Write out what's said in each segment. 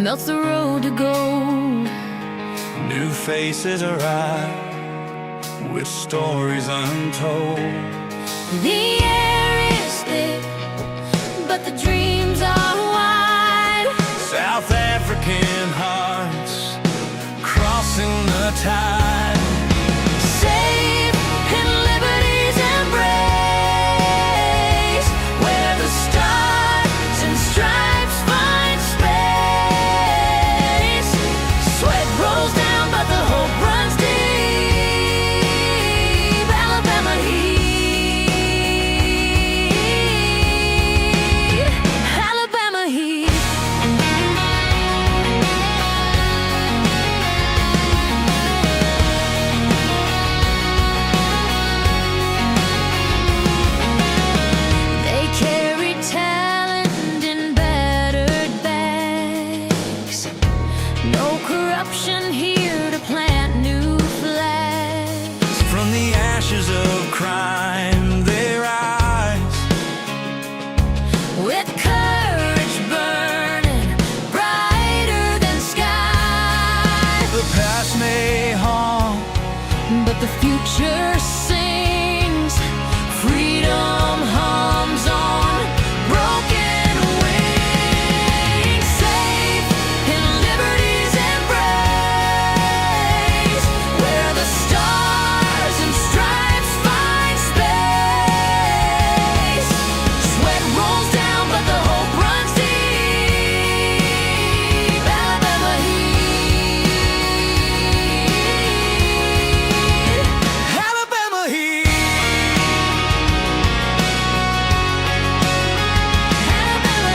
melts the road to gold. New faces arrive with stories untold. The air is thick, but the dreams are wide. South African hearts crossing the tide. Safe in liberty's embrace, where the stars and stripes find space. Sweat rolls down, but the hope runs deep. Alabama heat, Alabama heat. They carry talent in battered bags. No corruption here to plant new flags. From the ashes of crime they rise. With courage burning brighter than sky. The past may haunt, But the future sings. Freedom hums on broken wings. Safe in liberty's embrace, where the stars and stripes find space. Sweat rolls down, but the hope runs deep. Alabama heat, Alabama heat. Alabama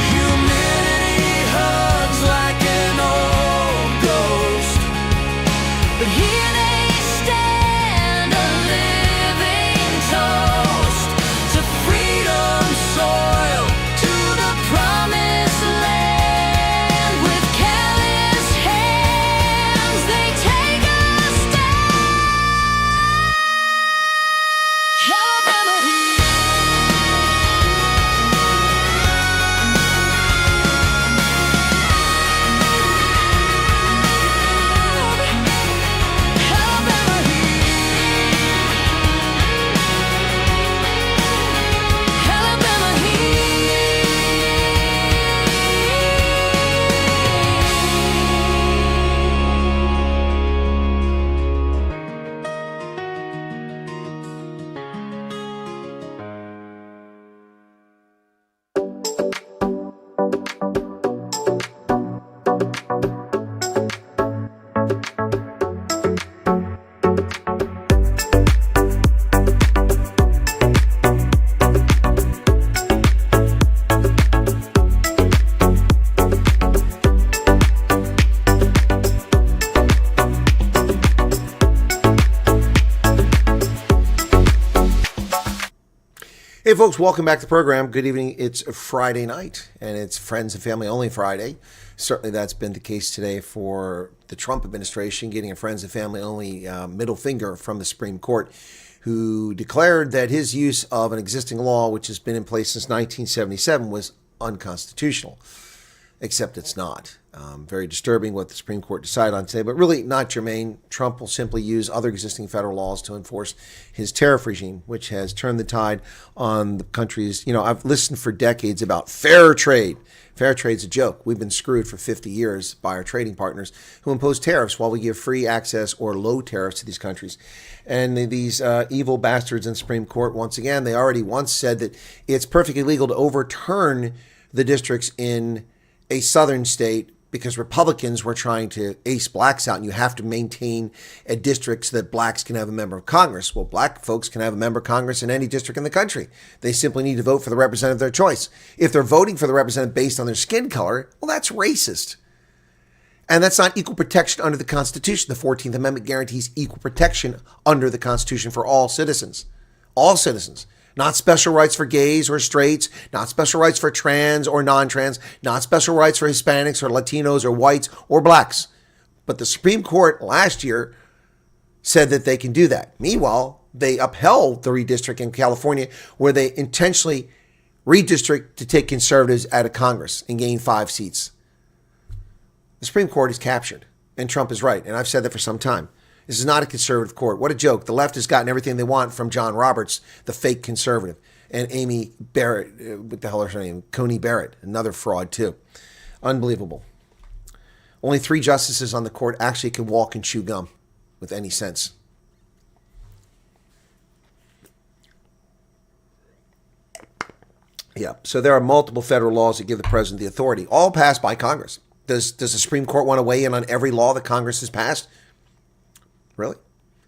Humanity hugs like an old ghost. But here they stand, a living toast to freedom's soil, to the promised land. With careless hands, they take a stand. Alabama heat. Alabama heat, Alabama Hey folks, welcome back to the program. Good evening. It's a Friday night and it's Friends and Family Only Friday. Certainly that's been the case today for the Trump administration, getting a Friends and Family Only middle finger from the Supreme Court, who declared that his use of an existing law, which has been in place since 1977, was unconstitutional. Except it's not. Very disturbing what the Supreme Court decided on today, but really not germane. Trump will simply use other existing federal laws to enforce his tariff regime, which has turned the tide on the country's, I've listened for decades about fair trade. Fair trade's a joke. We've been screwed for 50 years by our trading partners who impose tariffs while we give free access or low tariffs to these countries. And these evil bastards in Supreme Court, once again, they already once said that it's perfectly legal to overturn the districts in a southern state because Republicans were trying to ace blacks out, and you have to maintain a district so that blacks can have a member of Congress. Well, black folks can have a member of Congress in any district in the country. They simply need to vote for the representative of their choice. If they're voting for the representative based on their skin color, well, that's racist. And that's not equal protection under the Constitution. The 14th Amendment guarantees equal protection under the Constitution for all citizens. All citizens. Not special rights for gays or straights, not special rights for trans or non-trans, not special rights for Hispanics or Latinos or whites or blacks. But the Supreme Court last year said that they can do that. Meanwhile, they upheld the redistrict in California where they intentionally redistrict to take conservatives out of Congress and gain 5 seats. The Supreme Court is captured, and Trump is right, and I've said that for some time. This is not a conservative court. What a joke. The left has gotten everything they want from John Roberts, the fake conservative, and Amy Barrett, what the hell is her name? Coney Barrett, another fraud too. Unbelievable. Only 3 justices on the court actually can walk and chew gum with any sense. Yeah, so there are multiple federal laws that give the president the authority, all passed by Congress. Does the Supreme Court want to weigh in on every law that Congress has passed? Really?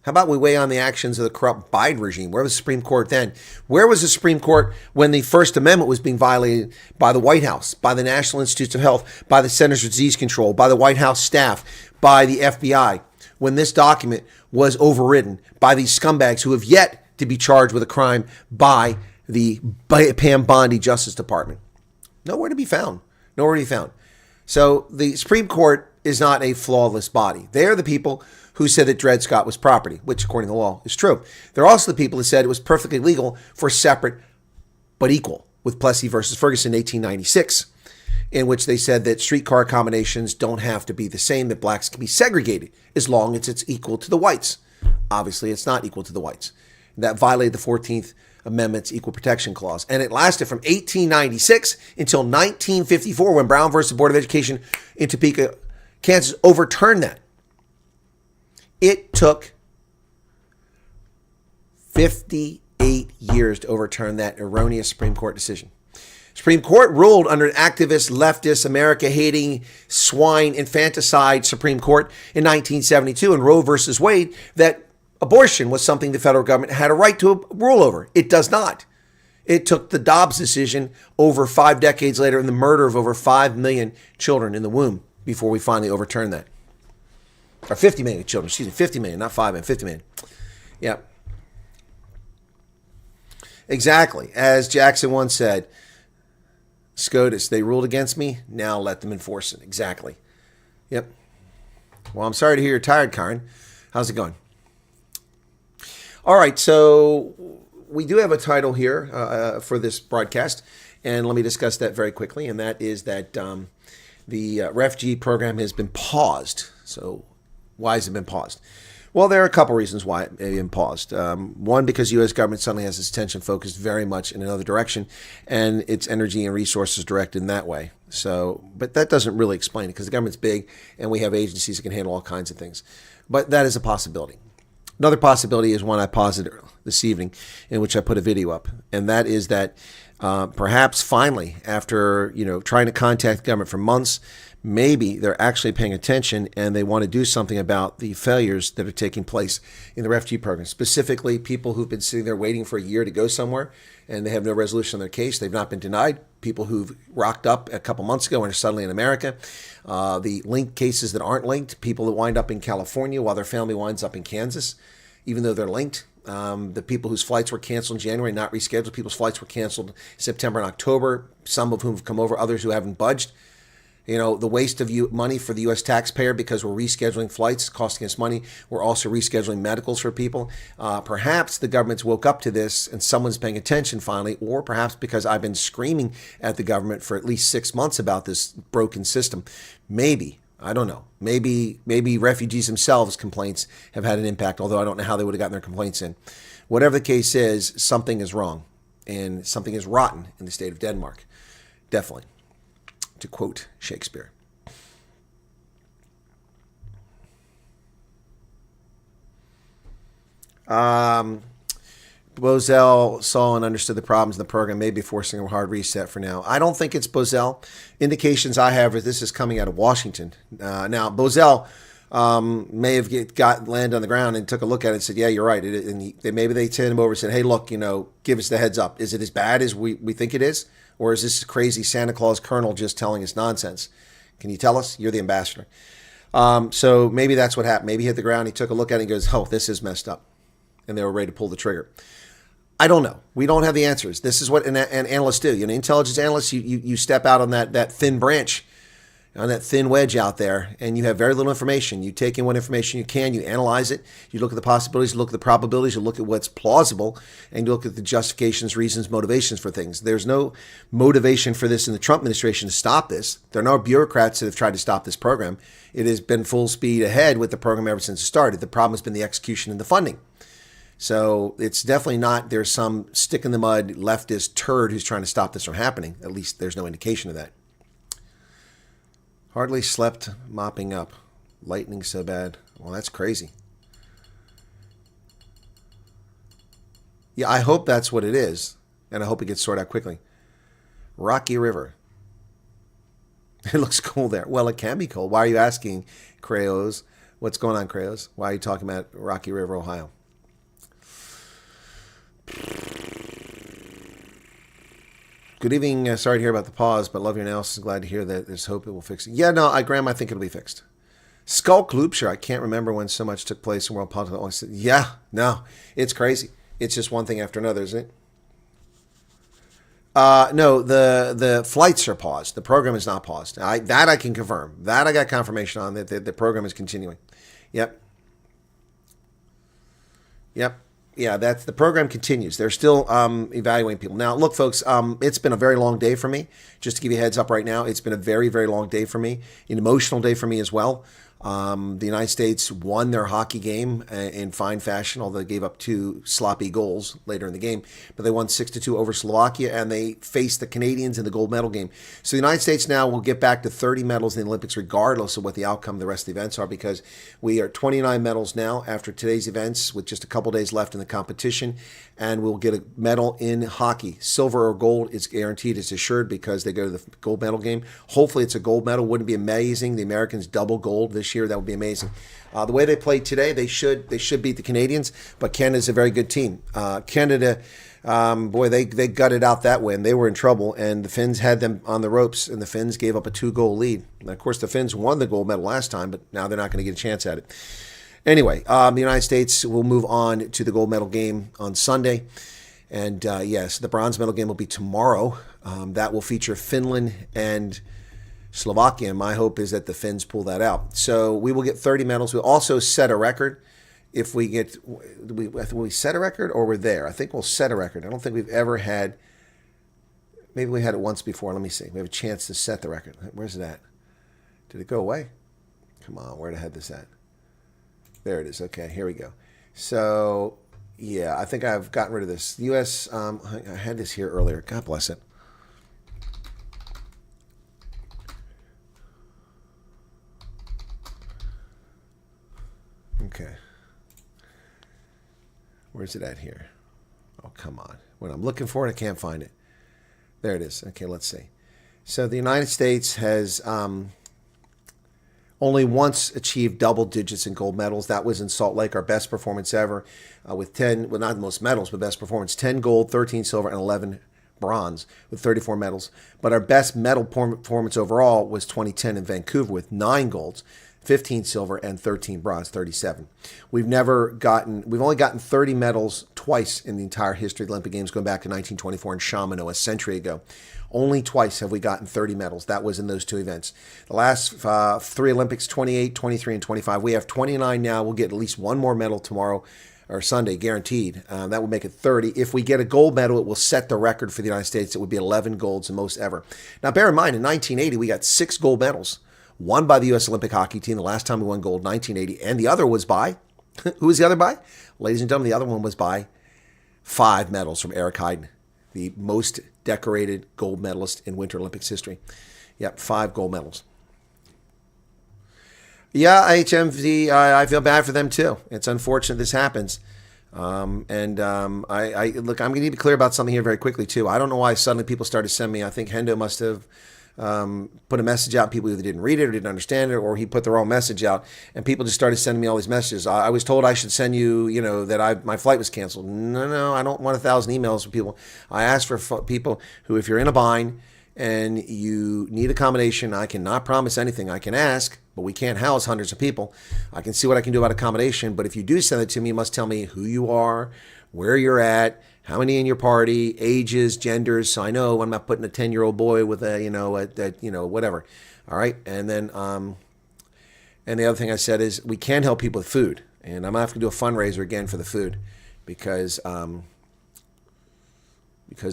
How about we weigh on the actions of the corrupt Biden regime? Where was the Supreme Court then? Where was the Supreme Court when the First Amendment was being violated by the White House, by the National Institutes of Health, by the Centers for Disease Control, by the White House staff, by the FBI, when this document was overridden by these scumbags who have yet to be charged with a crime by the Pam Bondi Justice Department? Nowhere to be found. Nowhere to be found. So the Supreme Court is not a flawless body. They are the people who said that Dred Scott was property, which according to the law is true. They're also the people who said it was perfectly legal for separate but equal, with Plessy versus Ferguson in 1896, in which they said that streetcar accommodations don't have to be the same, that blacks can be segregated as long as it's equal to the whites. Obviously, it's not equal to the whites. That violated the 14th Amendment's Equal Protection Clause. And it lasted from 1896 until 1954 when Brown versus Board of Education in Topeka, Kansas overturned that. It took 58 years to overturn that erroneous Supreme Court decision. Supreme Court ruled under an activist, leftist, America-hating, swine, infanticide Supreme Court in 1972 in Roe versus Wade that abortion was something the federal government had a right to rule over. It does not. It took the Dobbs decision over 5 decades later and the murder of over 5 million children in the womb before we finally overturned that. Or 50 million children, 50 million, not 5 million, 50 million. Yeah. Exactly. As Jackson once said, SCOTUS, they ruled against me, now let them enforce it. Exactly. Yep. Well, I'm sorry to hear you're tired, Karen. How's it going? All right, so we do have a title here for this broadcast, and let me discuss that very quickly, and that is that the refugee program has been paused. So why has it been paused? Well, there are a couple reasons why it may have been paused. One, because the U.S. government suddenly has its attention focused very much in another direction, and its energy and resources directed in that way. So, but that doesn't really explain it, because the government's big, and we have agencies that can handle all kinds of things. But that is a possibility. Another possibility is one I posited this evening, in which I put a video up, and that is that perhaps finally, after trying to contact the government for months, maybe they're actually paying attention and they want to do something about the failures that are taking place in the refugee program. Specifically, people who've been sitting there waiting for a year to go somewhere and they have no resolution on their case. They've not been denied. People who've rocked up a couple months ago and are suddenly in America. The linked cases that aren't linked. People that wind up in California while their family winds up in Kansas, even though they're linked. The people whose flights were canceled in January, not rescheduled. People's flights were canceled in September and October. Some of whom have come over, others who haven't budged. The waste of money for the U.S. taxpayer because we're rescheduling flights, costing us money. We're also rescheduling medicals for people. Perhaps the government's woke up to this and someone's paying attention finally, or perhaps because I've been screaming at the government for at least 6 months about this broken system. Maybe, I don't know. Maybe refugees themselves' complaints have had an impact, although I don't know how they would have gotten their complaints in. Whatever the case is, something is wrong and something is rotten in the state of Denmark. Definitely. To quote Shakespeare. Bozell saw and understood the problems in the program, may be forcing a hard reset for now. I don't think it's Bozell. Indications I have is this is coming out of Washington. Now, Bozell may have got land on the ground and took a look at it and said, yeah, you're right. Maybe they sent him over and said, hey, look, give us the heads up. Is it as bad as we think it is? Or is this crazy Santa Claus colonel just telling us nonsense? Can you tell us? You're the ambassador. So maybe that's what happened. Maybe he hit the ground. He took a look at it and goes, oh, this is messed up. And they were ready to pull the trigger. I don't know. We don't have the answers. This is what an analyst do. Intelligence analysts, you step out on that thin branch on that thin wedge out there, and you have very little information. You take in what information you can, you analyze it, you look at the possibilities, you look at the probabilities, you look at what's plausible, and you look at the justifications, reasons, motivations for things. There's no motivation for this in the Trump administration to stop this. There are no bureaucrats that have tried to stop this program. It has been full speed ahead with the program ever since it started. The problem has been the execution and the funding. So it's definitely not there's some stick in the mud leftist turd who's trying to stop this from happening. At least there's no indication of that. Hardly slept mopping up. Lightning so bad. Well, that's crazy. Yeah, I hope that's what it is. And I hope it gets sorted out quickly. Rocky River. It looks cold there. Well, it can be cold. Why are you asking, Crayos? What's going on, Crayos? Why are you talking about Rocky River, Ohio? Good evening. Sorry to hear about the pause, but love your analysis. Glad to hear that there's hope it will fix it. Yeah, no, Graham, I think it'll be fixed. Skull Kloopshire. I can't remember when so much took place in world politics. Yeah, no, it's crazy. It's just one thing after another, isn't it? No, the flights are paused. The program is not paused. That I can confirm. That I got confirmation on that the program is continuing. Yep. Yeah, that's the program continues. They're still evaluating people. Now, look, folks, it's been a very long day for me. Just to give you a heads up right now, it's been a very, very long day for me. An emotional day for me as well. The United States won their hockey game in fine fashion, although they gave up 2 sloppy goals later in the game. But they won 6-2 over Slovakia, and they faced the Canadians in the gold medal game. So the United States now will get back to 30 medals in the Olympics, regardless of what the outcome of the rest of the events are, because we are 29 medals now after today's events, with just a couple days left in the competition, and we'll get a medal in hockey. Silver or gold is guaranteed, it's assured, because they go to the gold medal game. Hopefully it's a gold medal. Wouldn't it be amazing? The Americans double gold this year. That would be amazing. The way they played today, they should beat the Canadians, but Canada's a very good team. Canada, boy, they gutted out that win. They were in trouble, and the Finns had them on the ropes, and the Finns gave up a 2-goal lead. And of course, the Finns won the gold medal last time, but now they're not going to get a chance at it. Anyway, the United States will move on to the gold medal game on Sunday. And yes, the bronze medal game will be tomorrow. That will feature Finland and Slovakia. And my hope is that the Finns pull that out. So we will get 30 medals. We'll also set a record. If we get, will we set a record or we're there? I think we'll set a record. I don't think we've ever had, maybe we had it once before. Let me see. We have a chance to set the record. Where's it at? Did it go away? Come on, where the heck is that? There it is. Okay, here we go. So, yeah, I think I've gotten rid of this. The U.S., I had this here earlier. God bless it. Okay. Where's it at here? Oh, come on. When I'm looking for it, I can't find it. There it is. Okay, let's see. So the United States has only once achieved double digits in gold medals. That was in Salt Lake, our best performance ever, with 10, well, not the most medals, but best performance, 10 gold, 13 silver, and 11 bronze with 34 medals. But our best medal performance overall was 2010 in Vancouver with 9 golds, 15 silver, and 13 bronze, 37. We've only gotten 30 medals twice in the entire history of the Olympic Games, going back to 1924 in Chamonix, a century ago. Only twice have we gotten 30 medals. That was in those 2 events. The last 3 Olympics, 28, 23, and 25. We have 29 now. We'll get at least 1 more medal tomorrow or Sunday, guaranteed. That would make it 30. If we get a gold medal, it will set the record for the United States. It would be 11 golds, the most ever. Now, bear in mind, in 1980, we got 6 gold medals. One by the U.S. Olympic hockey team, the last time we won gold, 1980. And the other was by, who was the other by? Ladies and gentlemen, the other one was by 5 medals from Eric Heiden, the most decorated gold medalist in Winter Olympics history. Yep, 5 gold medals. Yeah, HMV, I feel bad for them too. It's unfortunate this happens. Look, I'm going to need to be clear about something here very quickly too. I don't know why suddenly people started sending me, I think Hendo must have put a message out. People either didn't read it or didn't understand it, or he put the wrong message out, and people just started sending me all these messages. I was told I should send you, that my flight was canceled. No, I don't want 1,000 emails from people. I asked for people who, if you're in a bind and you need accommodation, I cannot promise anything. I can ask, but we can't house hundreds of people. I can see what I can do about accommodation, but if you do send it to me, you must tell me who you are, where you're at, how many in your party, ages, genders. So I know I'm not putting a 10-year-old boy with a, whatever. All right. And then, and the other thing I said is we can help people with food. And I'm going to have to do a fundraiser again for the food because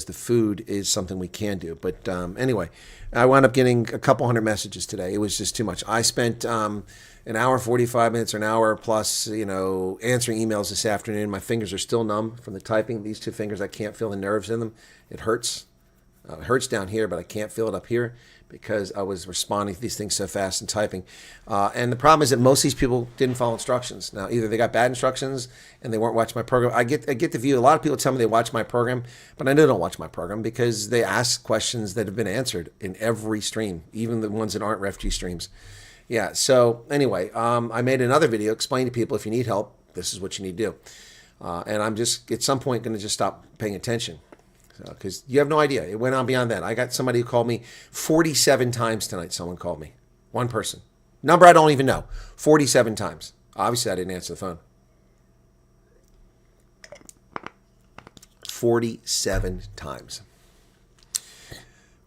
the food is something we can do. But anyway, I wound up getting a couple hundred messages today. It was just too much. I spent an hour, 45 minutes, or an hour plus, answering emails this afternoon. My fingers are still numb from the typing. These two fingers, I can't feel the nerves in them. It hurts. It hurts down here, but I can't feel it up here because I was responding to these things so fast and typing. And the problem is that most of these people didn't follow instructions. Now, either they got bad instructions and they weren't watching my program. I get the view. A lot of people tell me they watch my program, but I know they don't watch my program because they ask questions that have been answered in every stream, even the ones that aren't refugee streams. Yeah, so anyway, I made another video explaining to people if you need help, this is what you need to do. And I'm just, at some point, going to just stop paying attention. Because you have no idea. It went on beyond that. I got somebody who called me 47 times tonight. Someone called me. One person. Number I don't even know. 47 times. Obviously, I didn't answer the phone. 47 times.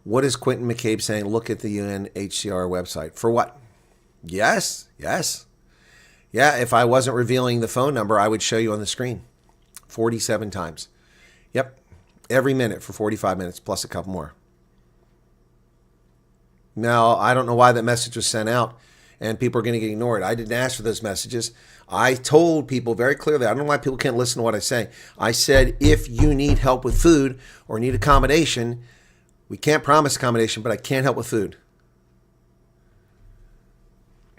What is Quentin McCabe saying? Look at the UNHCR website. For what? Yes. Yeah, if I wasn't revealing the phone number, I would show you on the screen. 47 times. Yep. Every minute for 45 minutes, plus a couple more. Now, I don't know why that message was sent out and people are going to get ignored. I didn't ask for those messages. I told people very clearly, I don't know why people can't listen to what I say. I said, if you need help with food or need accommodation, we can't promise accommodation, but I can't help with food.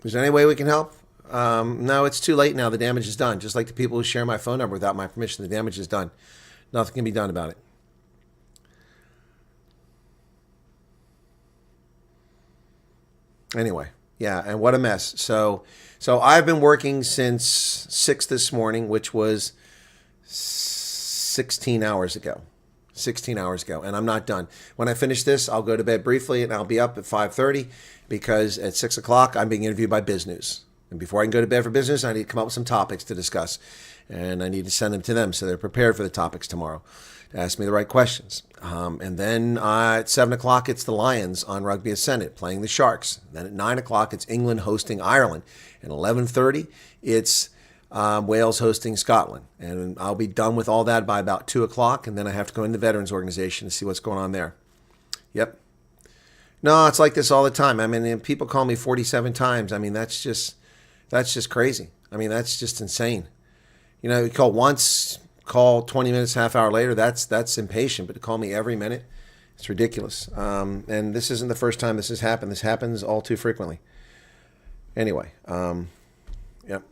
Is there any way we can help? No, it's too late now. The damage is done. Just like the people who share my phone number without my permission, the damage is done. Nothing can be done about it. Anyway, yeah, and what a mess. So I've been working since 6 this morning, which was 16 hours ago. 16 hours ago, and I'm not done. When I finish this, I'll go to bed briefly, and I'll be up at 5:30 because at 6 o'clock, I'm being interviewed by Business. And before I can go to bed for Business, I need to come up with some topics to discuss, and I need to send them to them so they're prepared for the topics tomorrow to ask me the right questions. And then at 7 o'clock, it's the Lions on Rugby Ascendant playing the Sharks. Then at 9 o'clock, it's England hosting Ireland. And 11:30, it's Wales hosting Scotland. And I'll be done with all that by about 2 o'clock, and then I have to go into the Veterans Organization to see what's going on there. Yep. No, it's like this all the time. I mean, people call me 47 times. I mean, that's just crazy. I mean, that's just insane. You call once, call 20 minutes, half hour later, that's impatient. But to call me every minute, it's ridiculous. And this isn't the first time this has happened. This happens all too frequently. Anyway, yep.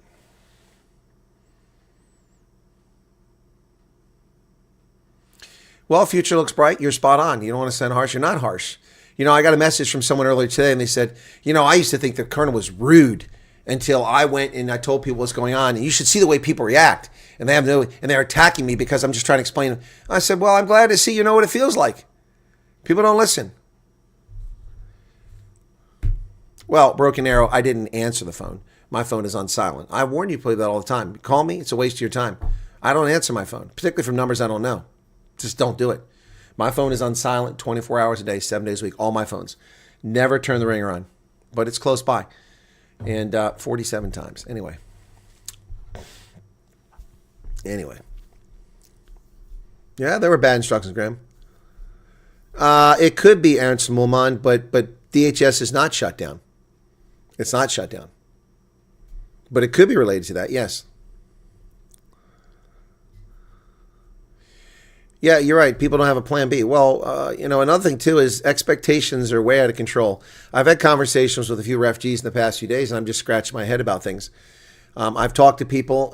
Well, future looks bright. You're spot on. You don't want to sound harsh. You're not harsh. I got a message from someone earlier today, and they said, I used to think the colonel was rude until I went and I told people what's going on. And you should see the way people react. And they're attacking me because I'm just trying to explain. I said, well, I'm glad to see you know what it feels like. People don't listen. Well, Broken Arrow, I didn't answer the phone. My phone is on silent. I warn you people that all the time. Call me, it's a waste of your time. I don't answer my phone, particularly from numbers I don't know. Just don't do it. My phone is on silent 24 hours a day, 7 days a week, all my phones. Never turn the ringer on, but it's close by. And 47 times. Anyway. Yeah, there were bad instructions, Graham. It could be Ernst Mullman, but DHS is not shut down. It's not shut down. But it could be related to that, yes. Yeah, you're right. People don't have a plan B. Well, another thing, too, is expectations are way out of control. I've had conversations with a few refugees in the past few days, and I'm just scratching my head about things. I've talked to people,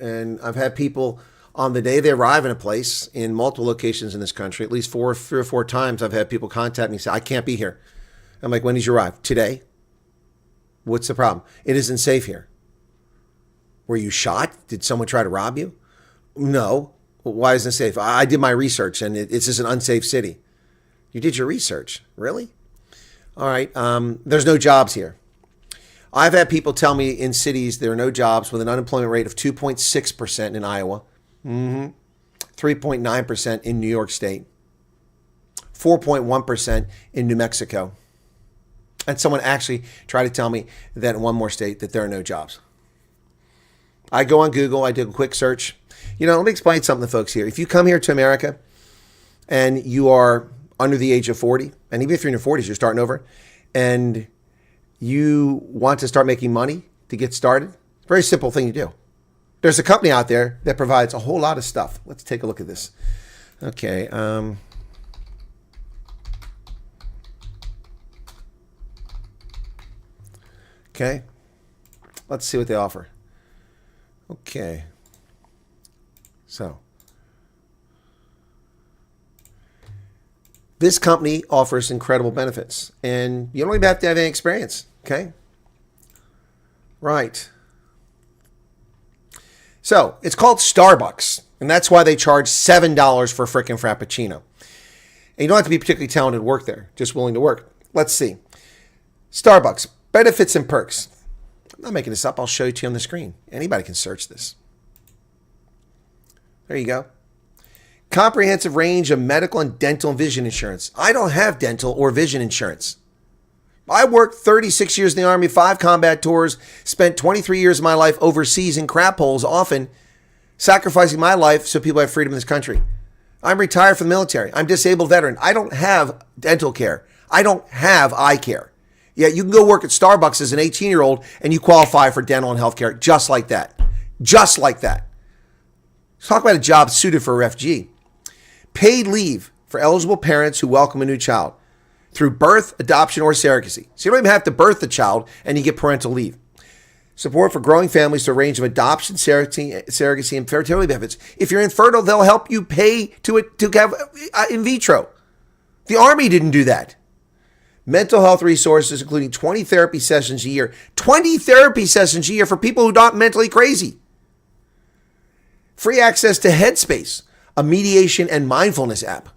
and I've had people on the day they arrive in a place in multiple locations in this country, at least 3 or 4 times, I've had people contact me and say, I can't be here. I'm like, when did you arrive? Today? What's the problem? It isn't safe here. Were you shot? Did someone try to rob you? No. Why isn't it safe? I did my research, and it's just an unsafe city. You did your research? Really? All right. There's no jobs here. I've had people tell me in cities there are no jobs with an unemployment rate of 2.6% in Iowa. 3 3.9% in New York State, 4.1% in New Mexico. And someone actually tried to tell me that in one more state that there are no jobs. I go on Google, I do a quick search. Let me explain something to folks here. If you come here to America and you are under the age of 40, and even if you're in your 40s, you're starting over, and you want to start making money to get started, it's a very simple thing to do. There's a company out there that provides a whole lot of stuff. Let's take a look at this. Okay. Okay. Let's see what they offer. Okay. So, this company offers incredible benefits, and you don't even have to have any experience. Okay. Right. So, it's called Starbucks, and that's why they charge $7 for a frickin' Frappuccino. And you don't have to be particularly talented to work there, just willing to work. Let's see. Starbucks, benefits and perks. I'm not making this up. I'll show it to you on the screen. Anybody can search this. There you go. Comprehensive range of medical and dental and vision insurance. I don't have dental or vision insurance. I worked 36 years in the Army, 5 combat tours, spent 23 years of my life overseas in crap holes, often sacrificing my life so people have freedom in this country. I'm retired from the military. I'm a disabled veteran. I don't have dental care. I don't have eye care. Yet you can go work at Starbucks as an 18-year-old and you qualify for dental and health care just like that. Just like that. Let's talk about a job suited for a refugee. Paid leave for eligible parents who welcome a new child through birth, adoption, or surrogacy. So you don't even have to birth the child and you get parental leave. Support for growing families through a range of adoption, surrogacy, and fertility benefits. If you're infertile, they'll help you pay to have in vitro. The Army didn't do that. Mental health resources, including 20 therapy sessions a year. 20 therapy sessions a year for people who are not mentally crazy. Free access to Headspace, a mediation and mindfulness app.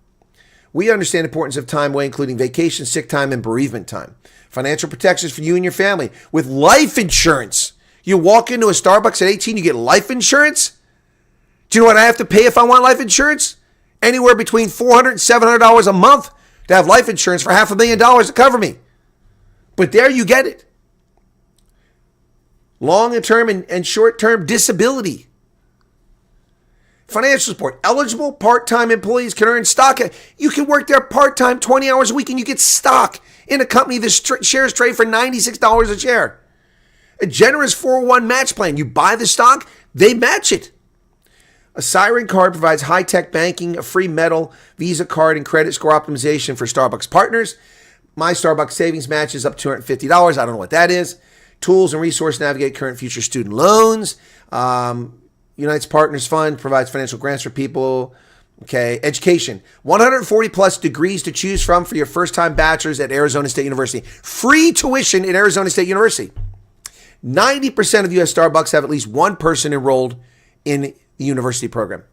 We understand the importance of time away, including vacation, sick time, and bereavement time. Financial protections for you and your family with life insurance. You walk into a Starbucks at 18, you get life insurance? Do you know what I have to pay if I want life insurance? Anywhere between $400 and $700 a month to have life insurance for $500,000 to cover me. But there you get it. Long-term and short-term disability. Financial support. Eligible part-time employees can earn stock. You can work there part-time 20 hours a week and you get stock in a company that shares trade for $96 a share. A generous 401 match plan. You buy the stock, they match it. A Siren card provides high-tech banking, a free metal, Visa card, and credit score optimization for Starbucks partners. My Starbucks savings match is up $250. I don't know what that is. Tools and resources to navigate current future student loans. United's Partners Fund provides financial grants for people. Okay, education. 140 plus degrees to choose from for your first-time bachelor's at Arizona State University. Free tuition at Arizona State University. 90% of U.S. Starbucks have at least one person enrolled in the university program.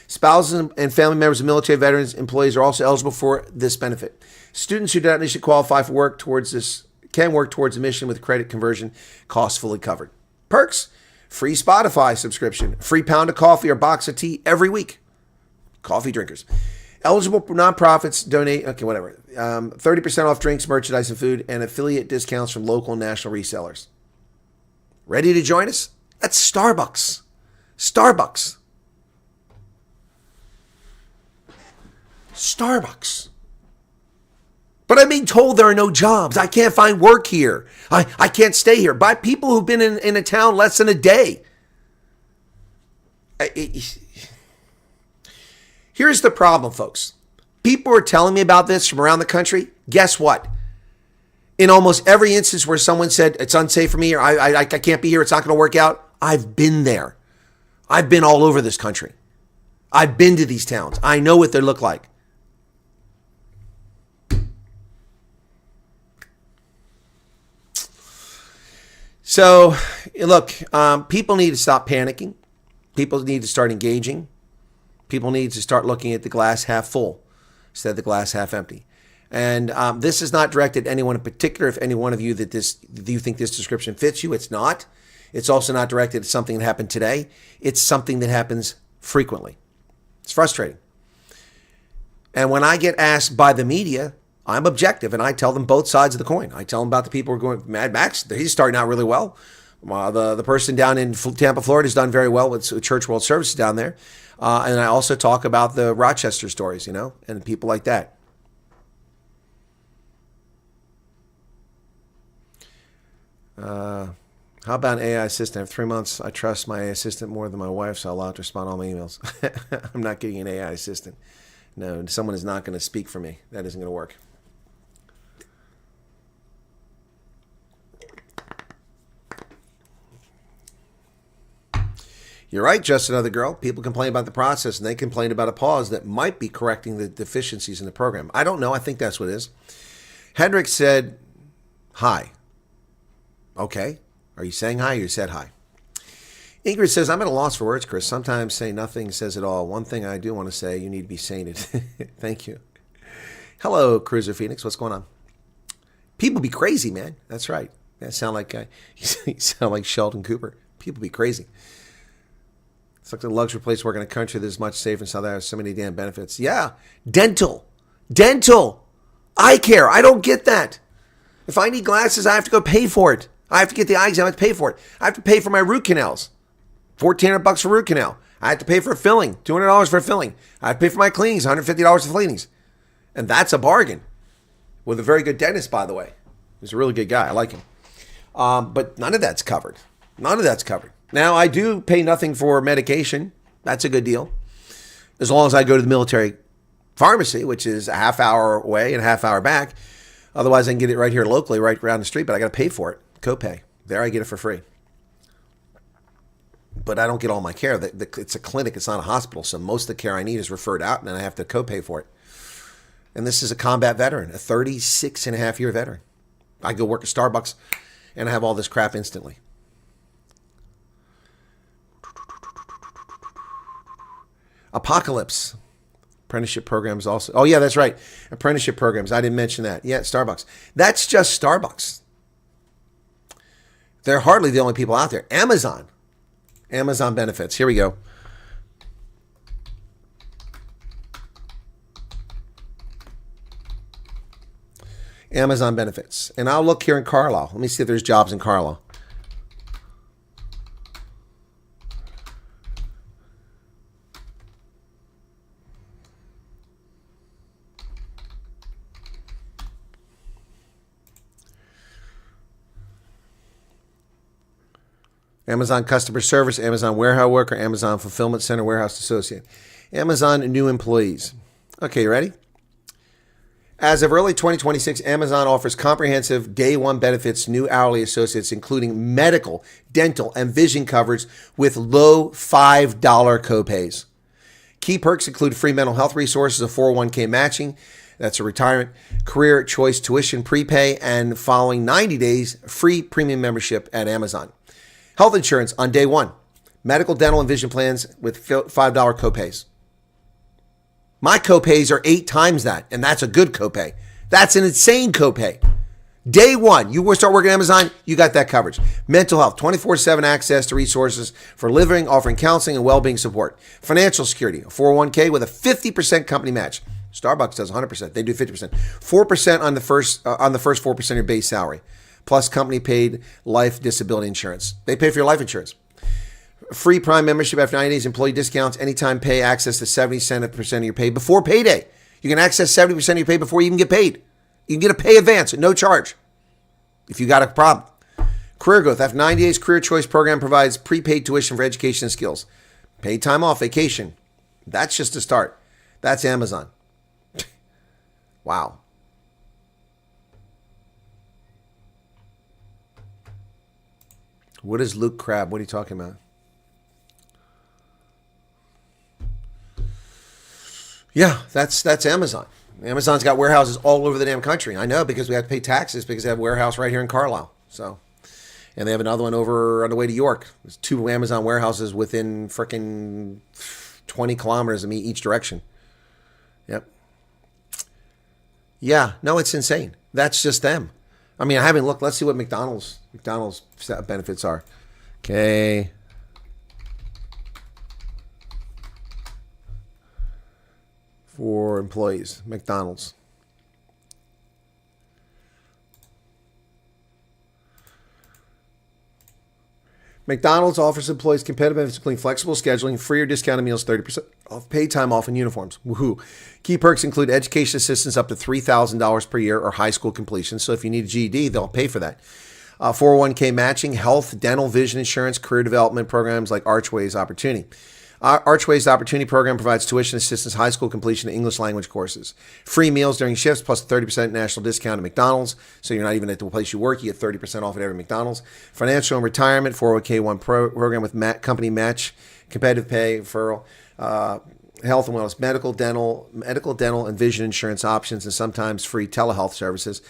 Spouses and family members of military veterans employees are also eligible for this benefit. Students who do not initially qualify for work towards this can work towards admission with credit conversion costs fully covered. Perks. Free Spotify subscription, free pound of coffee or box of tea every week. Coffee drinkers. Eligible nonprofits donate, 30% off drinks, merchandise, and food, and affiliate discounts from local and national resellers. Ready to join us? That's Starbucks. Starbucks. Starbucks. But I'm being told there are no jobs. I can't find work here. I can't stay here. By people who've been in a town less than a day. Here's the problem, folks. People are telling me about this from around the country. Guess what? In almost every instance where someone said, it's unsafe for me, or I can't be here, it's not going to work out, I've been there. I've been all over this country. I've been to these towns. I know what they look like. So, look, people need to stop panicking. People need to start engaging. People need to start looking at the glass half full instead of the glass half empty. And this is not directed at anyone in particular. If any one of you do you think this description fits you, it's not. It's also not directed at something that happened today. It's something that happens frequently. It's frustrating. And when I get asked by the media, I'm objective and I tell them both sides of the coin. I tell them about the people who are going, Mad Max, he's starting out really well. The person down in Tampa, Florida has done very well with Church World Services down there. And I also talk about the Rochester stories, and people like that. How about an AI assistant? I have 3 months. I trust my AI assistant more than my wife, so I'll allow it to respond to all my emails. I'm not getting an AI assistant. No, someone is not going to speak for me. That isn't going to work. You're right, just another girl. People complain about the process, and they complain about a pause that might be correcting the deficiencies in the program. I don't know. I think that's what it is. Hendrik said, hi. Okay. Are you saying hi or you said hi? Ingrid says, I'm at a loss for words, Chris. Sometimes saying nothing says it all. One thing I do want to say, you need to be saying it. Thank you. Hello, Cruiser Phoenix. What's going on? People be crazy, man. That's right. You sound like Sheldon Cooper. People be crazy. It's like the luxury place working in a country that's much safer in South Africa. So many damn benefits. Yeah. Dental. Eye care. I don't get that. If I need glasses, I have to go pay for it. I have to get the eye exam. I have to pay for it. I have to pay for my root canals. $1,400 for root canal. I have to pay for a filling. $200 for a filling. I have to pay for my cleanings. $150 for cleanings. And that's a bargain. With a very good dentist, by the way. He's a really good guy. I like him. But none of that's covered. Now, I do pay nothing for medication. That's a good deal. As long as I go to the military pharmacy, which is a half hour away and a half hour back. Otherwise, I can get it right here locally, right around the street, but I got to pay for it. Copay. There I get it for free. But I don't get all my care. It's a clinic. It's not a hospital. So most of the care I need is referred out, and then I have to copay for it. And this is a combat veteran, a 36-and-a-half-year veteran. I go work at Starbucks, and I have all this crap instantly. Apocalypse. Apprenticeship programs also. Oh, yeah, that's right. Apprenticeship programs. I didn't mention that. Yeah, Starbucks. That's just Starbucks. They're hardly the only people out there. Amazon benefits. Here we go. Amazon benefits. And I'll look here in Carlisle. Let me see if there's jobs in Carlisle. Amazon customer service, Amazon warehouse worker, Amazon fulfillment center warehouse associate. Amazon new employees. Okay, you ready? As of early 2026, Amazon offers comprehensive day one benefits to new hourly associates, including medical, dental, and vision coverage with low $5 copays. Key perks include free mental health resources, a 401k matching, that's a retirement, career choice tuition prepay, and following 90 days, free premium membership at Amazon. Health insurance on day one. Medical, dental, and vision plans with $5 copays. My copays are 8 times that, and that's a good copay. That's an insane copay. Day one, you will start working at Amazon, you got that coverage. Mental health, 24/7 access to resources for living, offering counseling and well-being support. Financial security, a 401k with a 50% company match. Starbucks does 100%. They do 50%. 4% on the first 4% of your base salary. Plus company paid life disability insurance. They pay for your life insurance. Free Prime membership after 90 days, employee discounts, anytime pay, access to 70% of your pay before payday. You can access 70% of your pay before you even get paid. You can get a pay advance at no charge if you got a problem. Career growth. After 90 days, Career Choice program provides prepaid tuition for education and skills. Paid time off, vacation. That's just a start. That's Amazon. Wow. What is Luke Crab? What are you talking about? Yeah, that's Amazon. Amazon's got warehouses all over the damn country. I know because we have to pay taxes because they have a warehouse right here in Carlisle. So, and they have another one over on the way to York. There's 2 Amazon warehouses within frickin' 20 kilometers of me each direction. Yep. Yeah, no, it's insane. That's just them. I mean, I haven't looked. Let's see what McDonald's benefits are. Okay. for employees. McDonald's. McDonald's offers employees competitive benefits, including flexible scheduling, free or discounted meals, 30% off, paid time off, and uniforms. Woohoo. Key perks include education assistance up to $3,000 per year or high school completion. So if you need a GED, they'll pay for that. 401k matching, health, dental, vision insurance, career development programs like Archways Opportunity. Archways Opportunity Program provides tuition assistance, high school completion, and English language courses. Free meals during shifts, plus a 30% national discount at McDonald's. So you're not even at the place you work, you get 30% off at every McDonald's. Financial and retirement, 401k1 program with company match, competitive pay, referral, health and wellness, medical, dental, and vision insurance options, and sometimes free telehealth services.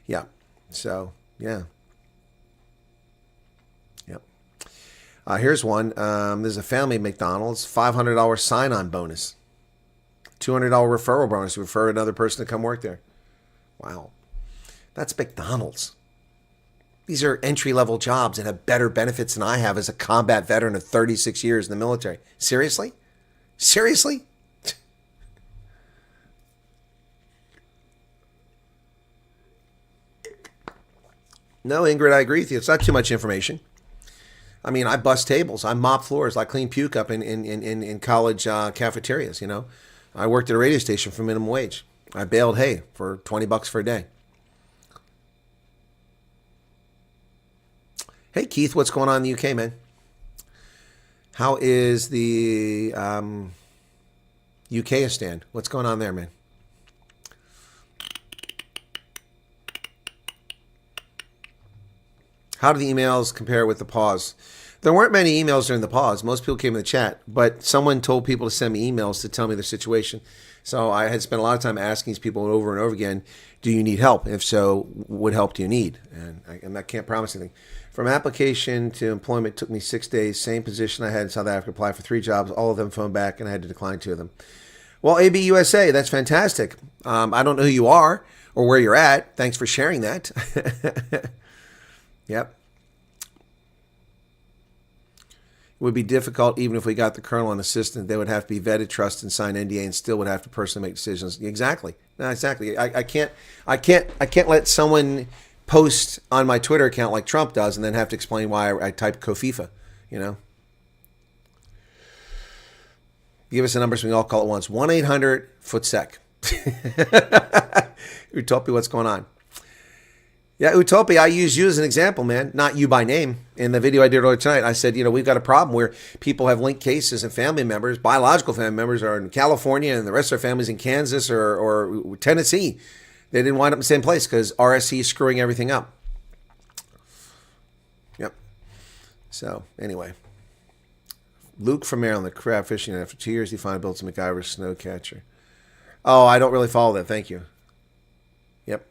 Yeah. So, yeah. Here's one. There's a family at McDonald's, $500 sign-on bonus, $200 referral bonus to refer another person to come work there. Wow. That's McDonald's. These are entry-level jobs that have better benefits than I have as a combat veteran of 36 years in the military. Seriously? Seriously? No, Ingrid, I agree with you. It's not too much information. I mean, I bust tables. I mop floors. I clean puke up in college cafeterias, you know. I worked at a radio station for minimum wage. I baled hay for $20 for a day. Hey, Keith, what's going on in the UK, man? How is the UK stand? What's going on there, man? How do the emails compare with the pause? There weren't many emails during the pause. Most people came in the chat, but someone told people to send me emails to tell me their situation. So I had spent a lot of time asking these people over and over again, do you need help? If so, what help do you need? And I can't promise anything. From application to employment, it took me 6 days. Same position I had in South Africa, applied for 3 jobs. All of them phoned back, and I had to decline 2 of them. Well, AB USA, that's fantastic. I don't know who you are or where you're at. Thanks for sharing that. Yep. It would be difficult even if we got the colonel and assistant. They would have to be vetted, trusted, and sign NDA, and still would have to personally make decisions. Exactly. No, exactly. I can't let someone post on my Twitter account like Trump does and then have to explain why I typed COFIFA, you know. Give us a number so we can all call it once. 1-800-FOOTSEC. Utopia, what's going on? Yeah, Utopia, I use you as an example, man. Not you by name. In the video I did earlier tonight, I said, you know, we've got a problem where people have linked cases and family members, biological family members are in California and the rest of their families in Kansas or Tennessee. They didn't wind up in the same place because RSC is screwing everything up. Yep. So, anyway. Luke from Maryland, the crab fishing. After 2 years, he finally built some MacGyver snow catcher. Oh, I don't really follow that. Thank you. Yep.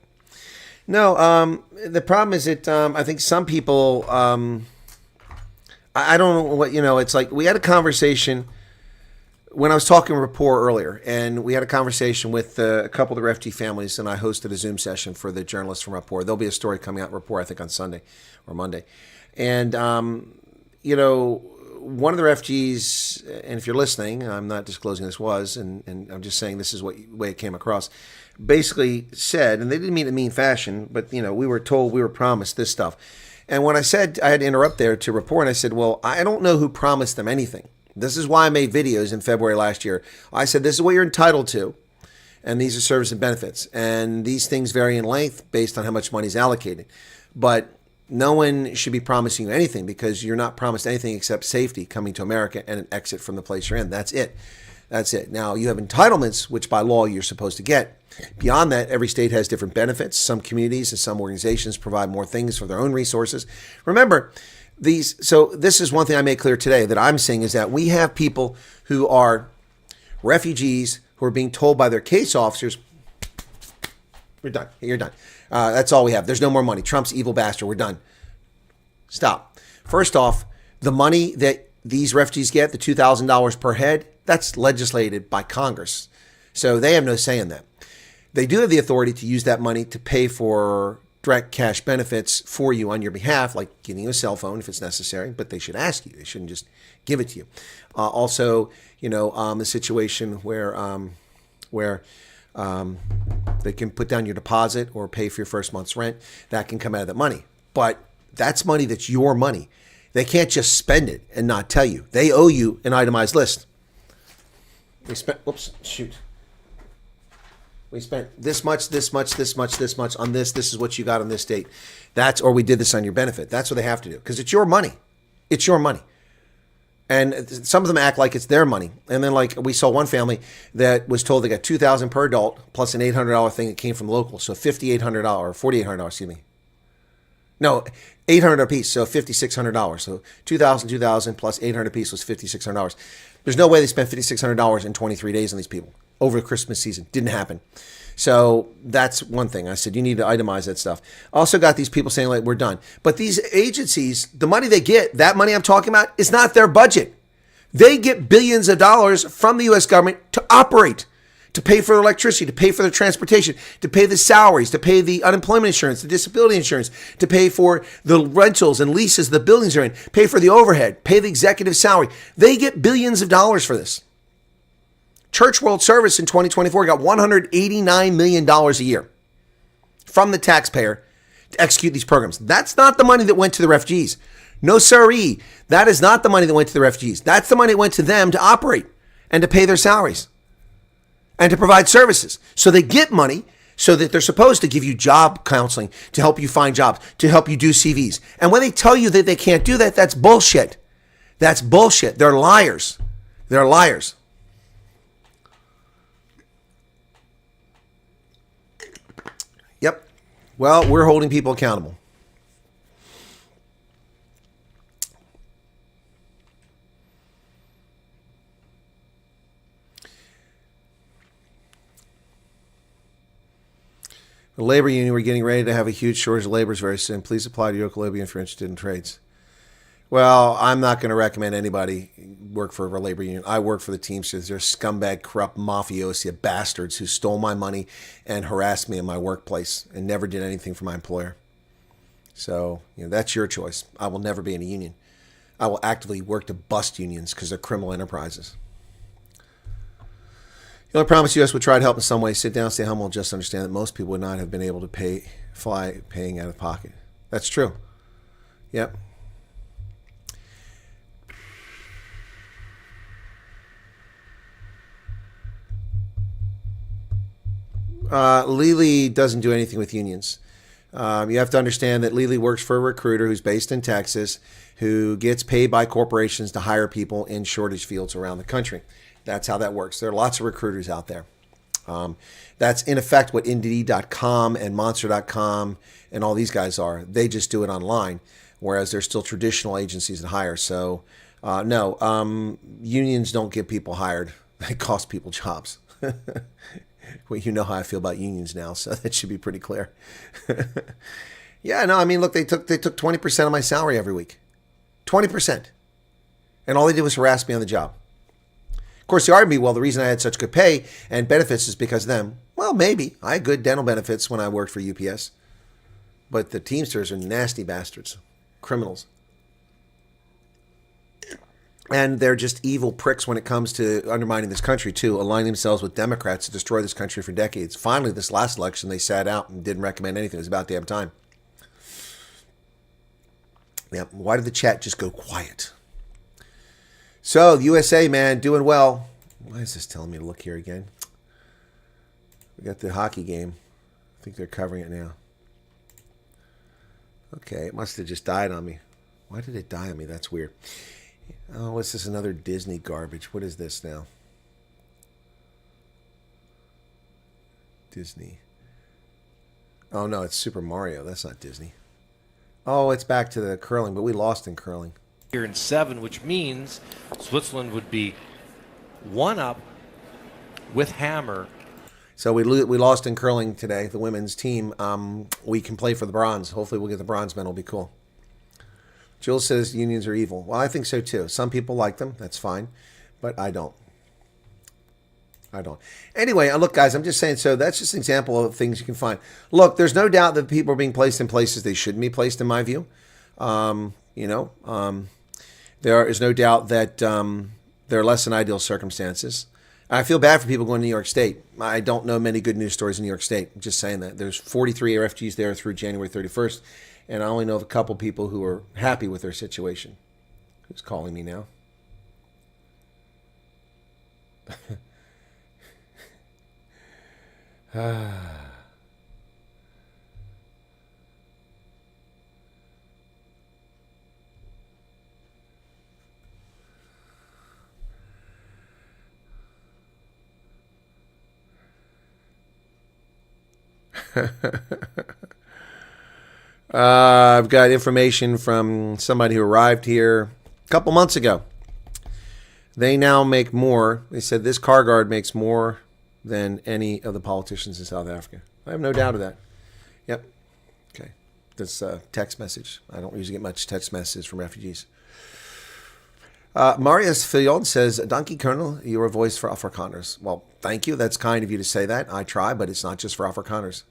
No, the problem is that I think some people, I don't know what, you know, it's like we had a conversation when I was talking Rapport earlier, and we had a conversation with a couple of the refugee families, and I hosted a Zoom session for the journalists from Rapport. There'll be a story coming out in Rapport, I think, on Sunday or Monday. And, you know, one of the refugees, and if you're listening, I'm not disclosing this was, and I'm just saying this is what way it came across, basically said, and they didn't mean it in mean fashion, but, you know, we were told, we were promised this stuff. And when I said, I had to interrupt there to Rapport, and I said, well, I don't know who promised them anything. This is why I made videos in February last year. I said, this is what you're entitled to, and these are services and benefits. And these things vary in length based on how much money is allocated. But no one should be promising you anything because you're not promised anything except safety coming to America and an exit from the place you're in. That's it. That's it. Now, you have entitlements, which by law you're supposed to get. Beyond that, every state has different benefits. Some communities and some organizations provide more things for their own resources. Remember, so this is one thing I made clear today that I'm seeing is that we have people who are refugees who are being told by their case officers, you're done. You're done. That's all we have. There's no more money. Trump's evil bastard. We're done. Stop. First off, the money that these refugees get, the $2,000 per head, that's legislated by Congress. So they have no say in that. They do have the authority to use that money to pay for direct cash benefits for you on your behalf, like getting you a cell phone if it's necessary, but they should ask you. They shouldn't just give it to you. Also, you know, the situation where where they can put down your deposit or pay for your first month's rent. That can come out of that money. But that's money that's your money. They can't just spend it and not tell you. They owe you an itemized list. We spent, we spent this much, this much, this much, this much on this. This is what you got on this date. Or we did this on your benefit. That's what they have to do because it's your money. It's your money. And some of them act like it's their money. And then like we saw one family that was told they got $2,000 per adult plus an $800 thing that came from local. So $5,800 or $4,800, excuse me. No, $800 a piece, so $5,600. So $2,000 plus $800 a piece was $5,600. There's no way they spent $5,600 in 23 days on these people over the Christmas season. Didn't happen. So that's one thing. I said, you need to itemize that stuff. Also got these people saying like, we're done. But these agencies, the money they get, that money I'm talking about, is not their budget. They get billions of dollars from the U.S. government to operate, to pay for their electricity, to pay for their transportation, to pay the salaries, to pay the unemployment insurance, the disability insurance, to pay for the rentals and leases the buildings are in, pay for the overhead, pay the executive salary. They get billions of dollars for this. Church World Service in 2024 got $189 million a year from the taxpayer to execute these programs. That's not the money that went to the refugees. No siree. That is not the money that went to the refugees. That's the money that went to them to operate and to pay their salaries and to provide services. So they get money so that they're supposed to give you job counseling, to help you find jobs, to help you do CVs. And when they tell you that they can't do that, that's bullshit. That's bullshit. They're liars. They're liars. Yep. Well, we're holding people accountable. The labor union, we're getting ready to have a huge shortage of laborers very soon. Please apply to your local labor if you're interested in trades. Well, I'm not going to recommend anybody work for a labor union. I work for the Teamsters. They're scumbag, corrupt mafiosi bastards who stole my money and harassed me in my workplace and never did anything for my employer. So, that's your choice. I will never be in a union. I will actively work to bust unions because they're criminal enterprises. The only promise U.S. would try to help in some way. Sit down, stay humble, and just understand that most people would not have been able to fly paying out of pocket. That's true. Yep. Lily doesn't do anything with unions. You have to understand that Lily works for a recruiter who's based in Texas, who gets paid by corporations to hire people in shortage fields around the country. That's how that works. There are lots of recruiters out there. That's in effect what Indeed.com and Monster.com and all these guys are. They just do it online, whereas there's still traditional agencies that hire. So, no, unions don't get people hired. They cost people jobs. Well, you know how I feel about unions now, so that should be pretty clear. Yeah, no, I mean, look, they took 20% of my salary every week. 20%. And all they did was harass me on the job. Of course, they argued me, well, the reason I had such good pay and benefits is because of them. Well, maybe. I had good dental benefits when I worked for UPS. But the Teamsters are nasty bastards. Criminals. And they're just evil pricks when it comes to undermining this country, too, aligning themselves with Democrats to destroy this country for decades. Finally, this last election, they sat out and didn't recommend anything. It was about damn time. Yeah, why did the chat just go quiet? So, the USA, man, doing well. Why is this telling me to look here again? We got the hockey game. I think they're covering it now. Okay, it must have just died on me. Why did it die on me? That's weird. Oh, what's this? Another Disney garbage. What is this now? Disney. Oh, no, it's Super Mario. That's not Disney. Oh, it's back to the curling, but we lost in curling. Here in 7, which means Switzerland would be 1 up with hammer. So we lost in curling today, the women's team. We can play for the bronze. Hopefully we'll get the bronze medal. It'll be cool. Jill says unions are evil. Well, I think so too. Some people like them. That's fine. But I don't. Anyway, look, guys, I'm just saying, so that's just an example of things you can find. Look, there's no doubt that people are being placed in places they shouldn't be placed, in my view. There is no doubt that there are less than ideal circumstances. I feel bad for people going to New York State. I don't know many good news stories in New York State. I'm just saying that. There's 43 refugees there through January 31st, and I only know of a couple people who are happy with their situation. Who's calling me now? I've got information from somebody who arrived here a couple months ago. They now make more. They said this car guard makes more than any of the politicians in South Africa. I have no doubt of that. Yep. Okay. This text message. I don't usually get much text messages from refugees. Marius Fillon says, Donkey Colonel, you're a voice for Afrikaners. Well, thank you. That's kind of you to say that. I try, but it's not just for Afrikaners.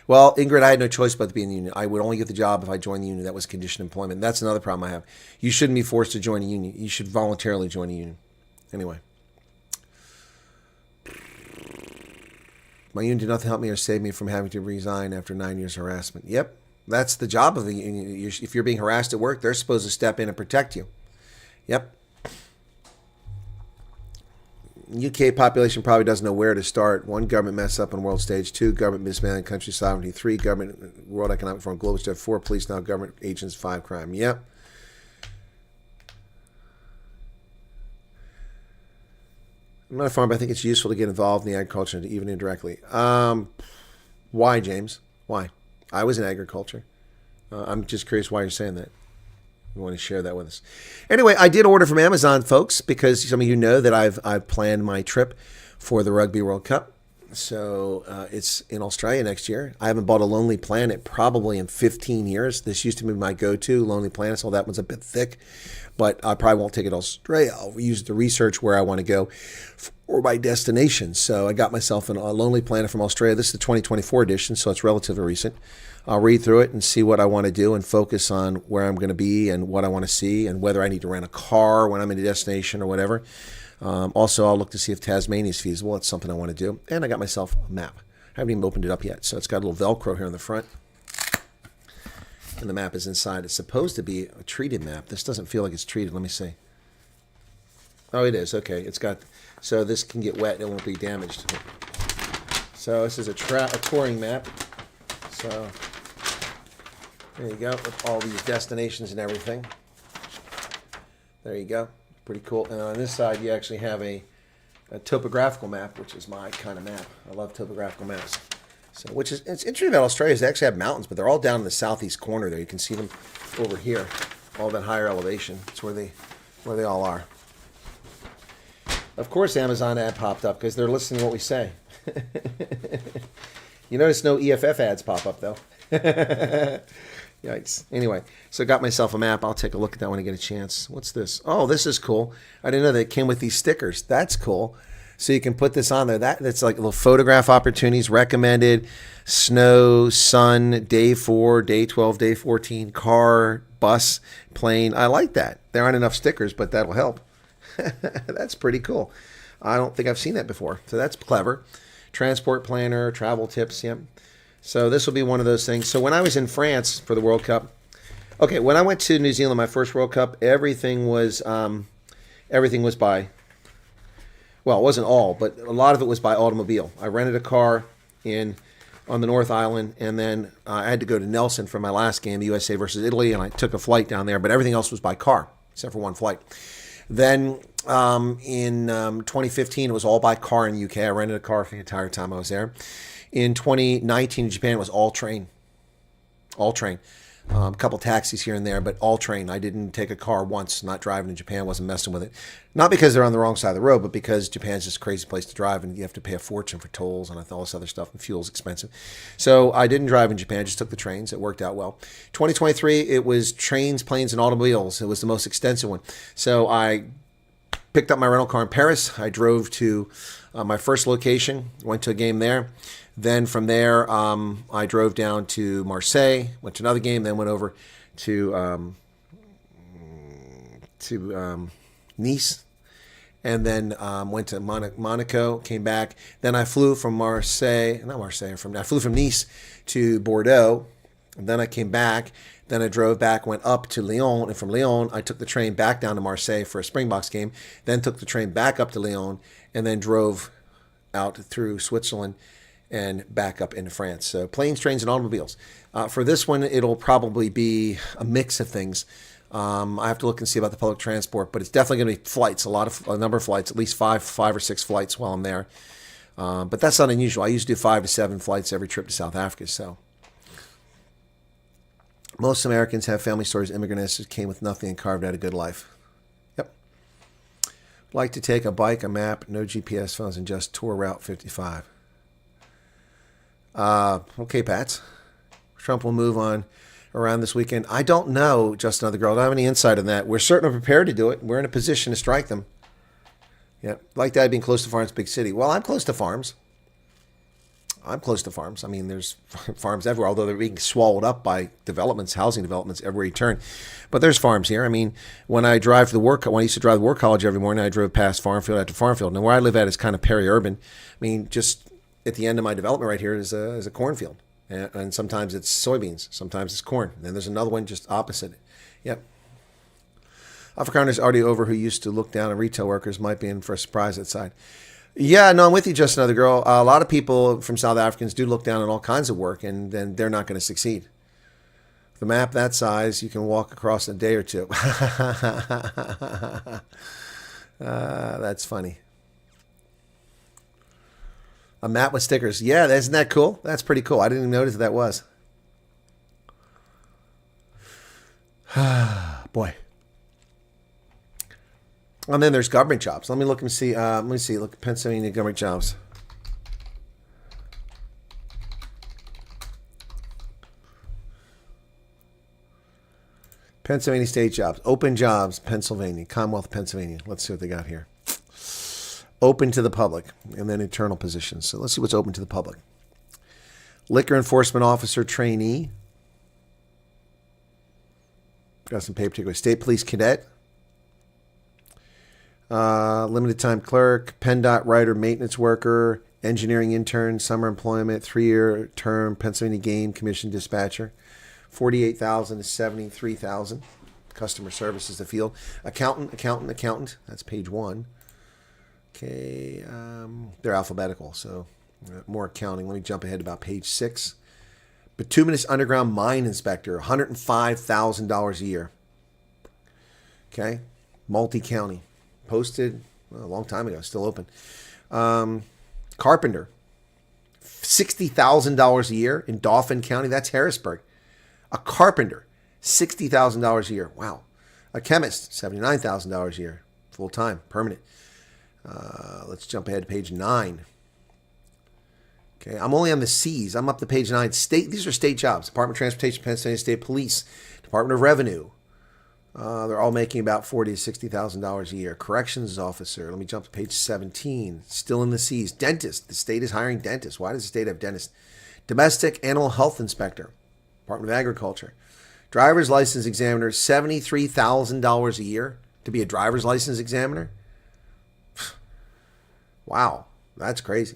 Well, Ingrid, I had no choice but to be in the union. I would only get the job if I joined the union. That was conditioned employment. That's another problem I have. You shouldn't be forced to join a union. You should voluntarily join a union. Anyway. My union did nothing to help me or save me from having to resign after 9 years of harassment. Yep. That's the job of the union. If you're being harassed at work, they're supposed to step in and protect you. Yep. UK population probably doesn't know where to start. 1, government mess up on world stage. 2, government mismanaging country sovereignty. 3, government World Economic Forum global stuff. 4, police now government agents. 5, crime. Yep. I'm not a farmer, but I think it's useful to get involved in the agriculture, even indirectly. Why, James? Why? I was in agriculture. I'm just curious why you're saying that. You want to share that with us. Anyway, I did order from Amazon, folks, because some of you know that I've planned my trip for the Rugby World Cup. So it's in Australia next year. I haven't bought a Lonely Planet probably in 15 years. This used to be my go-to, Lonely Planet, so that one's a bit thick. But I probably won't take it to Australia. I'll use the research where I want to go for my destination. So I got myself a Lonely Planet from Australia. This is the 2024 edition, so it's relatively recent. I'll read through it and see what I want to do and focus on where I'm going to be and what I want to see and whether I need to rent a car when I'm in a destination or whatever. Also, I'll look to see if Tasmania is feasible. That's something I want to do. And I got myself a map. I haven't even opened it up yet. So it's got a little Velcro here in the front. And the map is inside. It's supposed to be a treated map. This doesn't feel like it's treated. Let me see. Oh, it is. Okay. It's got, so this can get wet and it won't be damaged. So this is a touring map. So there you go, with all these destinations and everything. There you go. Pretty cool. And on this side, you actually have a topographical map, which is my kind of map. I love topographical maps. So, which is, it's interesting about Australia is they actually have mountains, but they're all down in the southeast corner there. You can see them over here, all that higher elevation. It's where they all are. Of course, Amazon ad popped up because they're listening to what we say. You notice no EFF ads pop up though. Yikes. Anyway, so got myself a map. I'll take a look at that when I get a chance. What's this? Oh, this is cool. I didn't know that it came with these stickers. That's cool. So you can put this on there. That's like little photograph opportunities, recommended, snow, sun, day 4, day 12, day 14, car, bus, plane. I like that. There aren't enough stickers, but that'll help. That's pretty cool. I don't think I've seen that before. So that's clever. Transport planner, travel tips. Yep. So this will be one of those things. So when I was in France for the World Cup, okay, when I went to New Zealand, my first World Cup, everything was by, well, it wasn't all, but a lot of it was by automobile. I rented a car on the North Island, and then I had to go to Nelson for my last game, the USA versus Italy, and I took a flight down there, but everything else was by car, except for one flight. Then in 2015, it was all by car in the UK. I rented a car for the entire time I was there. In 2019 in Japan, it was all train. All train. A couple taxis here and there, but all train. I didn't take a car once, not driving in Japan, wasn't messing with it. Not because they're on the wrong side of the road, but because Japan's just a crazy place to drive, and you have to pay a fortune for tolls and all this other stuff, and fuel's expensive. So I didn't drive in Japan, just took the trains. It worked out well. 2023, it was trains, planes, and automobiles. It was the most extensive one. So I picked up my rental car in Paris. I drove to my first location, went to a game there. Then from there, I drove down to Marseille, went to another game, then went over to Nice, and then went to Monaco, came back. Then I flew from I flew from Nice to Bordeaux, and then I came back. Then I drove back, went up to Lyon, and from Lyon, I took the train back down to Marseille for a Springboks game, then took the train back up to Lyon, and then drove out through Switzerland and back up into France. So planes, trains, and automobiles. For this one, it'll probably be a mix of things. I have to look and see about the public transport, but it's definitely going to be flights, a number of flights, at least five or six flights while I'm there. But that's not unusual. I used to do 5 to 7 flights every trip to South Africa, so... Most Americans have family stories, immigrant ancestors came with nothing and carved out a good life. Yep. Like to take a bike, a map, no GPS phones, and just tour Route 55. Okay, Pats. Trump will move on around this weekend. I don't know, just another girl. I don't have any insight on that. We're certainly prepared to do it. We're in a position to strike them. Yeah, like that being close to farms, big city. Well, I'm close to farms. I mean, there's farms everywhere, although they're being swallowed up by developments, housing developments everywhere you turn. But there's farms here. I mean, when I used to drive to work college every morning, I drove past farm field after farm field. Now, where I live at is kind of peri-urban. I mean, just at the end of my development right here is a cornfield. And sometimes it's soybeans. Sometimes it's corn. And then there's another one just opposite. Yep. Afrikaners already over who used to look down on retail workers might be in for a surprise outside. Yeah, no, I'm with you, just another girl. A lot of people from South Africans do look down on all kinds of work, and then they're not going to succeed. The map that size, you can walk across in a day or two. That's funny. A map with stickers. Yeah, isn't that cool? That's pretty cool. I didn't even notice that was. Boy. And then there's government jobs. Let me look and see. Look at Pennsylvania government jobs. Pennsylvania state jobs. Open jobs, Pennsylvania. Commonwealth, Pennsylvania. Let's see what they got here. Open to the public. And then internal positions. So let's see what's open to the public. Liquor enforcement officer trainee. Got some paper takeaway. State police cadet. Limited time clerk, PennDOT writer, maintenance worker, engineering intern, summer employment, 3-year term, Pennsylvania Game Commission dispatcher, 48,000 to 73,000. Customer service is the field. Accountant. That's page 1. Okay, they're alphabetical, so more accounting. Let me jump ahead to about page 6. Bituminous underground mine inspector, $105,000 a year. Okay, multi-county. Posted a long time ago, still open. Carpenter, $60,000 a year in Dauphin County. That's Harrisburg. A carpenter, $60,000 a year. Wow. A chemist, $79,000 a year, full time, permanent. Let's jump ahead to page 9. Okay, I'm only on the C's. I'm up to page 9. These are state jobs: Department of Transportation, Pennsylvania State Police, Department of Revenue. They're all making about $40,000 to $60,000 a year. Corrections officer. Let me jump to page 17. Still in the C's. Dentist. The state is hiring dentists. Why does the state have dentists? Domestic animal health inspector. Department of Agriculture. Driver's license examiner. $73,000 a year to be a driver's license examiner. Wow, that's crazy.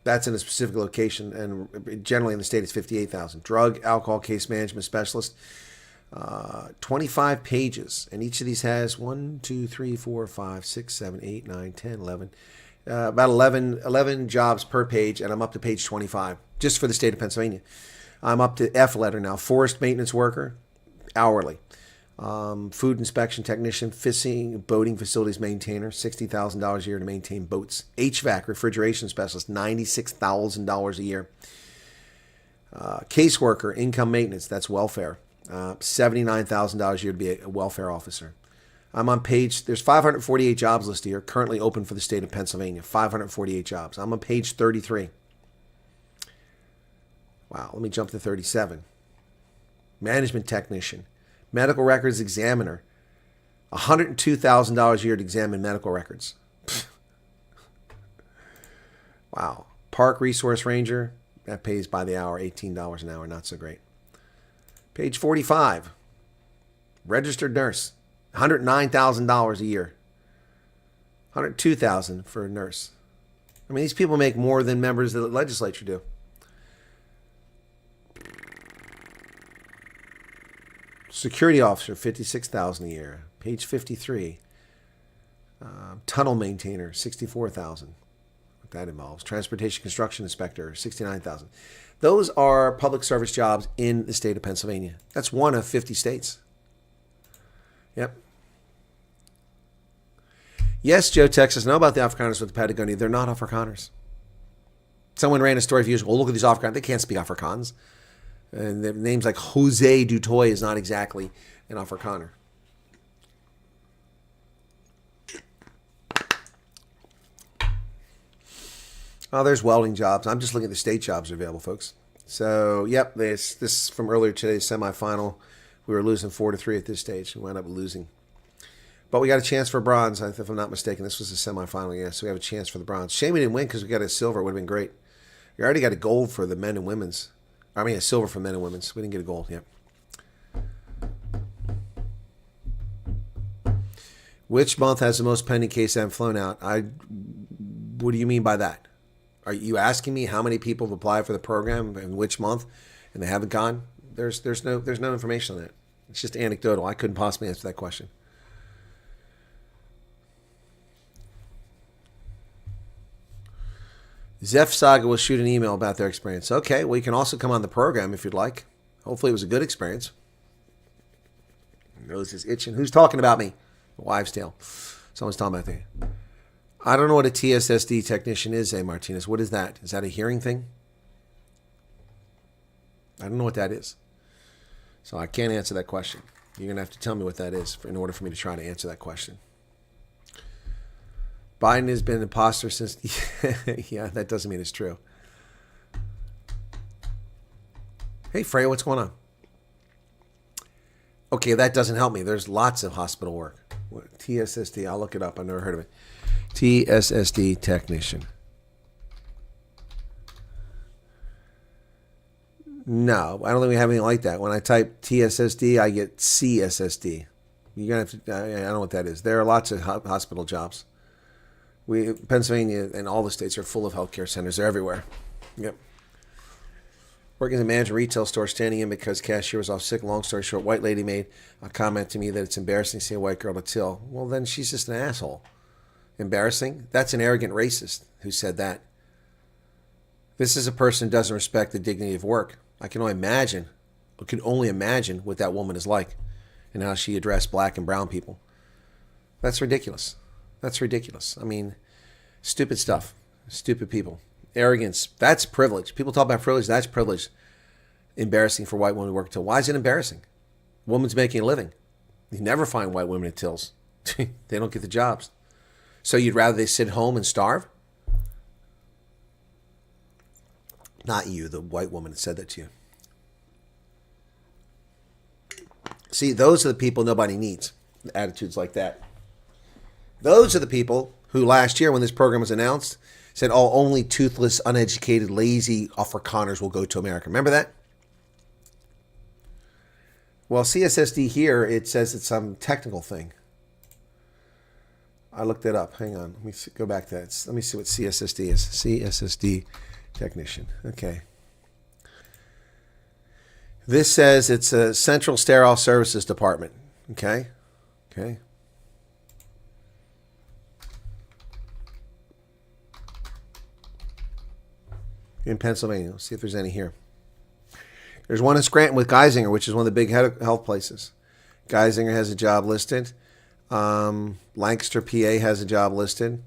That's in a specific location, and generally in the state it's $58,000. Drug, alcohol case management specialist. 25 pages, and each of these has 1, 2, 3, 4, 5, 6, 7, 8, 9, 10, 11. About 11 jobs per page, and I'm up to page 25, just for the state of Pennsylvania. I'm up to F letter now. Forest maintenance worker, hourly. Food inspection technician, fishing, boating facilities maintainer, $60,000 a year to maintain boats. HVAC, refrigeration specialist, $96,000 a year. Caseworker, income maintenance, that's welfare. $79,000 a year to be a welfare officer. I'm on there's 548 jobs listed here, currently open for the state of Pennsylvania. 548 jobs. I'm on page 33. Wow, let me jump to 37. Management technician, medical records examiner, $102,000 a year to examine medical records. Wow. Park resource ranger, that pays by the hour, $18 an hour, not so great. Page 45, registered nurse, $109,000 a year. $102,000 for a nurse. I mean, these people make more than members of the legislature do. Security officer, $56,000 a year. Page 53. Tunnel maintainer, $64,000. What that involves. Transportation construction inspector, $69,000. Those are public service jobs in the state of Pennsylvania. That's one of 50 states. Yep. Yes, Joe Texas, know about the Afrikaners with Patagonia. They're not Afrikaners. Someone ran a story for you. Well, look at these Afrikaners. They can't speak Afrikaans. And the names like Jose Dutoy is not exactly an Afrikaner. Oh, there's welding jobs. I'm just looking at the state jobs available, folks. So, yep, this from earlier today's semifinal. We were losing 4-3 at this stage. We wound up losing. But we got a chance for bronze, if I'm not mistaken. This was the semifinal, yeah, so we have a chance for the bronze. Shame we didn't win because we got a silver. It would have been great. We already got a gold for the men and women's. I mean, a silver for men and women's. We didn't get a gold, yep. Which month has the most pending case that haven't flown out? What do you mean by that? Are you asking me how many people have applied for the program and which month and they haven't gone? There's no information on that. It's just anecdotal. I couldn't possibly answer that question. Zeph Saga will shoot an email about their experience. Okay, well, you can also come on the program if you'd like. Hopefully it was a good experience. Nose is itching. Who's talking about me? Wives' tale. Someone's talking about me. I don't know what a TSSD technician is, Martinez. What is that? Is that a hearing thing? I don't know what that is. So I can't answer that question. You're going to have to tell me what that is in order for me to try to answer that question. Biden has been an imposter since... yeah, that doesn't mean it's true. Hey, Freya, what's going on? Okay, that doesn't help me. There's lots of hospital work. TSSD, I'll look it up. I've never heard of it. TSSD technician. No, I don't think we have anything like that. When I type TSSD, I get CSSD. You're gonna have to. I don't know what that is. There are lots of hospital jobs. Pennsylvania and all the states are full of healthcare centers. They're everywhere. Yep. Working as a manager of a retail store, standing in because cashier was off sick. Long story short, white lady made a comment to me that it's embarrassing to see a white girl to till. Well, then she's just an asshole. Embarrassing? That's an arrogant racist who said that. This is a person who doesn't respect the dignity of work. I can only imagine what that woman is like and how she addressed black and brown people. That's ridiculous. That's ridiculous. I mean, stupid stuff. Stupid people. Arrogance. That's privilege. People talk about privilege. That's privilege. Embarrassing for white women to work till. Why is it embarrassing? Woman's making a living. You never find white women at tills. They don't get the jobs. So you'd rather they sit home and starve? Not you, the white woman that said that to you. See, those are the people nobody needs. Attitudes like that. Those are the people who last year when this program was announced said, oh, only toothless, uneducated, lazy Afrikaners will go to America. Remember that? Well, CSSD here, it says it's some technical thing. I looked it up. Hang on. Let me go back to that. Let me see what CSSD is. CSSD technician. Okay. This says it's a Central Sterile Services Department. Okay. Okay. In Pennsylvania. Let's see if there's any here. There's one in Scranton with Geisinger, which is one of the big health places. Geisinger has a job listed. Lancaster, PA has a job listed.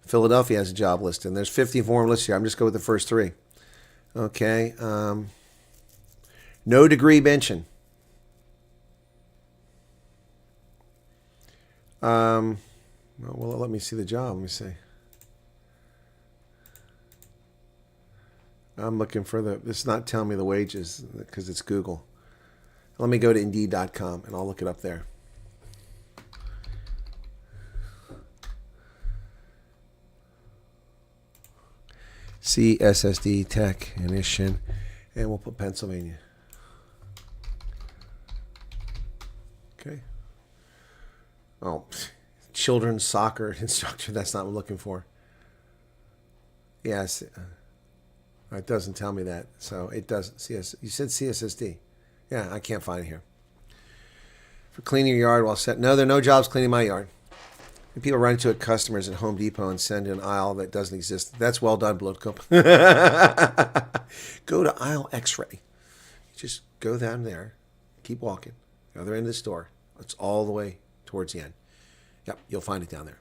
Philadelphia has a job listed. And there's 54 listed here. I'm just going with the first three. Okay. No degree benching. Well, let me see the job. Let me see. I'm looking for it's not telling me the wages because it's Google. Let me go to Indeed.com and I'll look it up there. CSSD technician, and we'll put Pennsylvania. Okay. Oh, children's soccer instructor. That's not what I'm looking for. Yes. It doesn't tell me that. So it doesn't. You said CSSD. Yeah, I can't find it here. For cleaning your yard while set. No, there are no jobs cleaning my yard. And people run into customers at Home Depot and send an aisle that doesn't exist. That's well done, Bloodcup. Go to aisle X-ray. Just go down there. Keep walking. The other end of the store. It's all the way towards the end. Yep, you'll find it down there.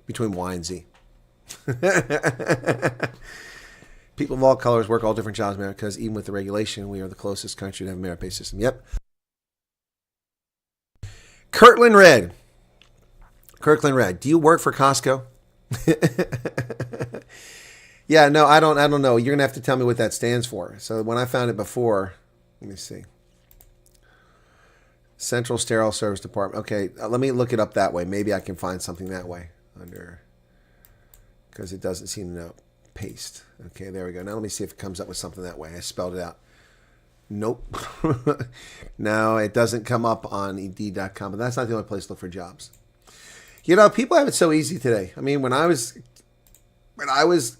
Between Y and Z. People of all colors work all different jobs in America because even with the regulation, we are the closest country to have a merit-based system. Yep. Kirtland Red. Do you work for Costco? Yeah, no, I don't know. You're gonna have to tell me what that stands for. So when I found it before, let me see. Central Sterile Service Department. Okay, let me look it up that way. Maybe I can find something that way under, because it doesn't seem to know. Paste. Okay, there we go. Now let me see if it comes up with something that way. I spelled it out. Nope. No, it doesn't come up on Indeed.com, but that's not the only place to look for jobs. You know, people have it so easy today. I mean, when I was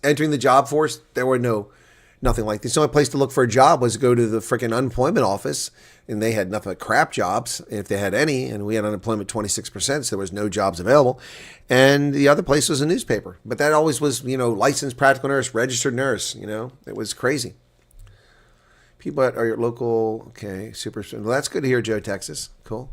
entering the job force, there were nothing like this. The only place to look for a job was to go to the freaking unemployment office, and they had nothing but crap jobs, if they had any, and we had unemployment 26%, so there was no jobs available. And the other place was a newspaper. But that always was, licensed practical nurse, registered nurse, it was crazy. People at your local, okay, super. Well, that's good to hear, Joe, Texas. Cool.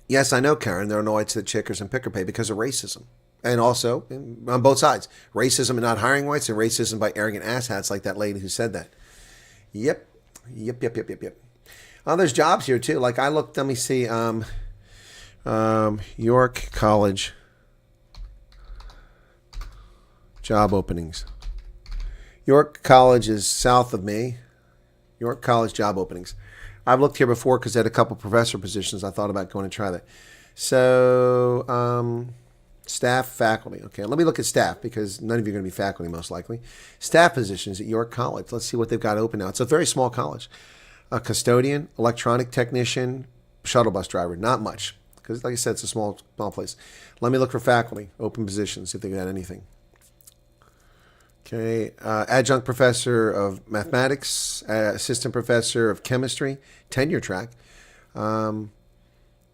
Yes, I know, Karen. There are no whites that chickers and picker pay because of racism. And also, on both sides, racism and not hiring whites, and racism by arrogant asshats like that lady who said that. Yep. Oh, there's jobs here, too. Like, I looked, let me see, York College job openings. York College is south of me. York College job openings. I've looked here before because they had a couple professor positions. I thought about going to try that. So, staff, faculty. Okay, let me look at staff because none of you are going to be faculty most likely. Staff positions at York College. Let's see what they've got open now. It's a very small college. A custodian, electronic technician, shuttle bus driver. Not much because, like I said, it's a small place. Let me look for faculty, open positions, see if they've got anything. Okay, adjunct professor of mathematics, assistant professor of chemistry, tenure track,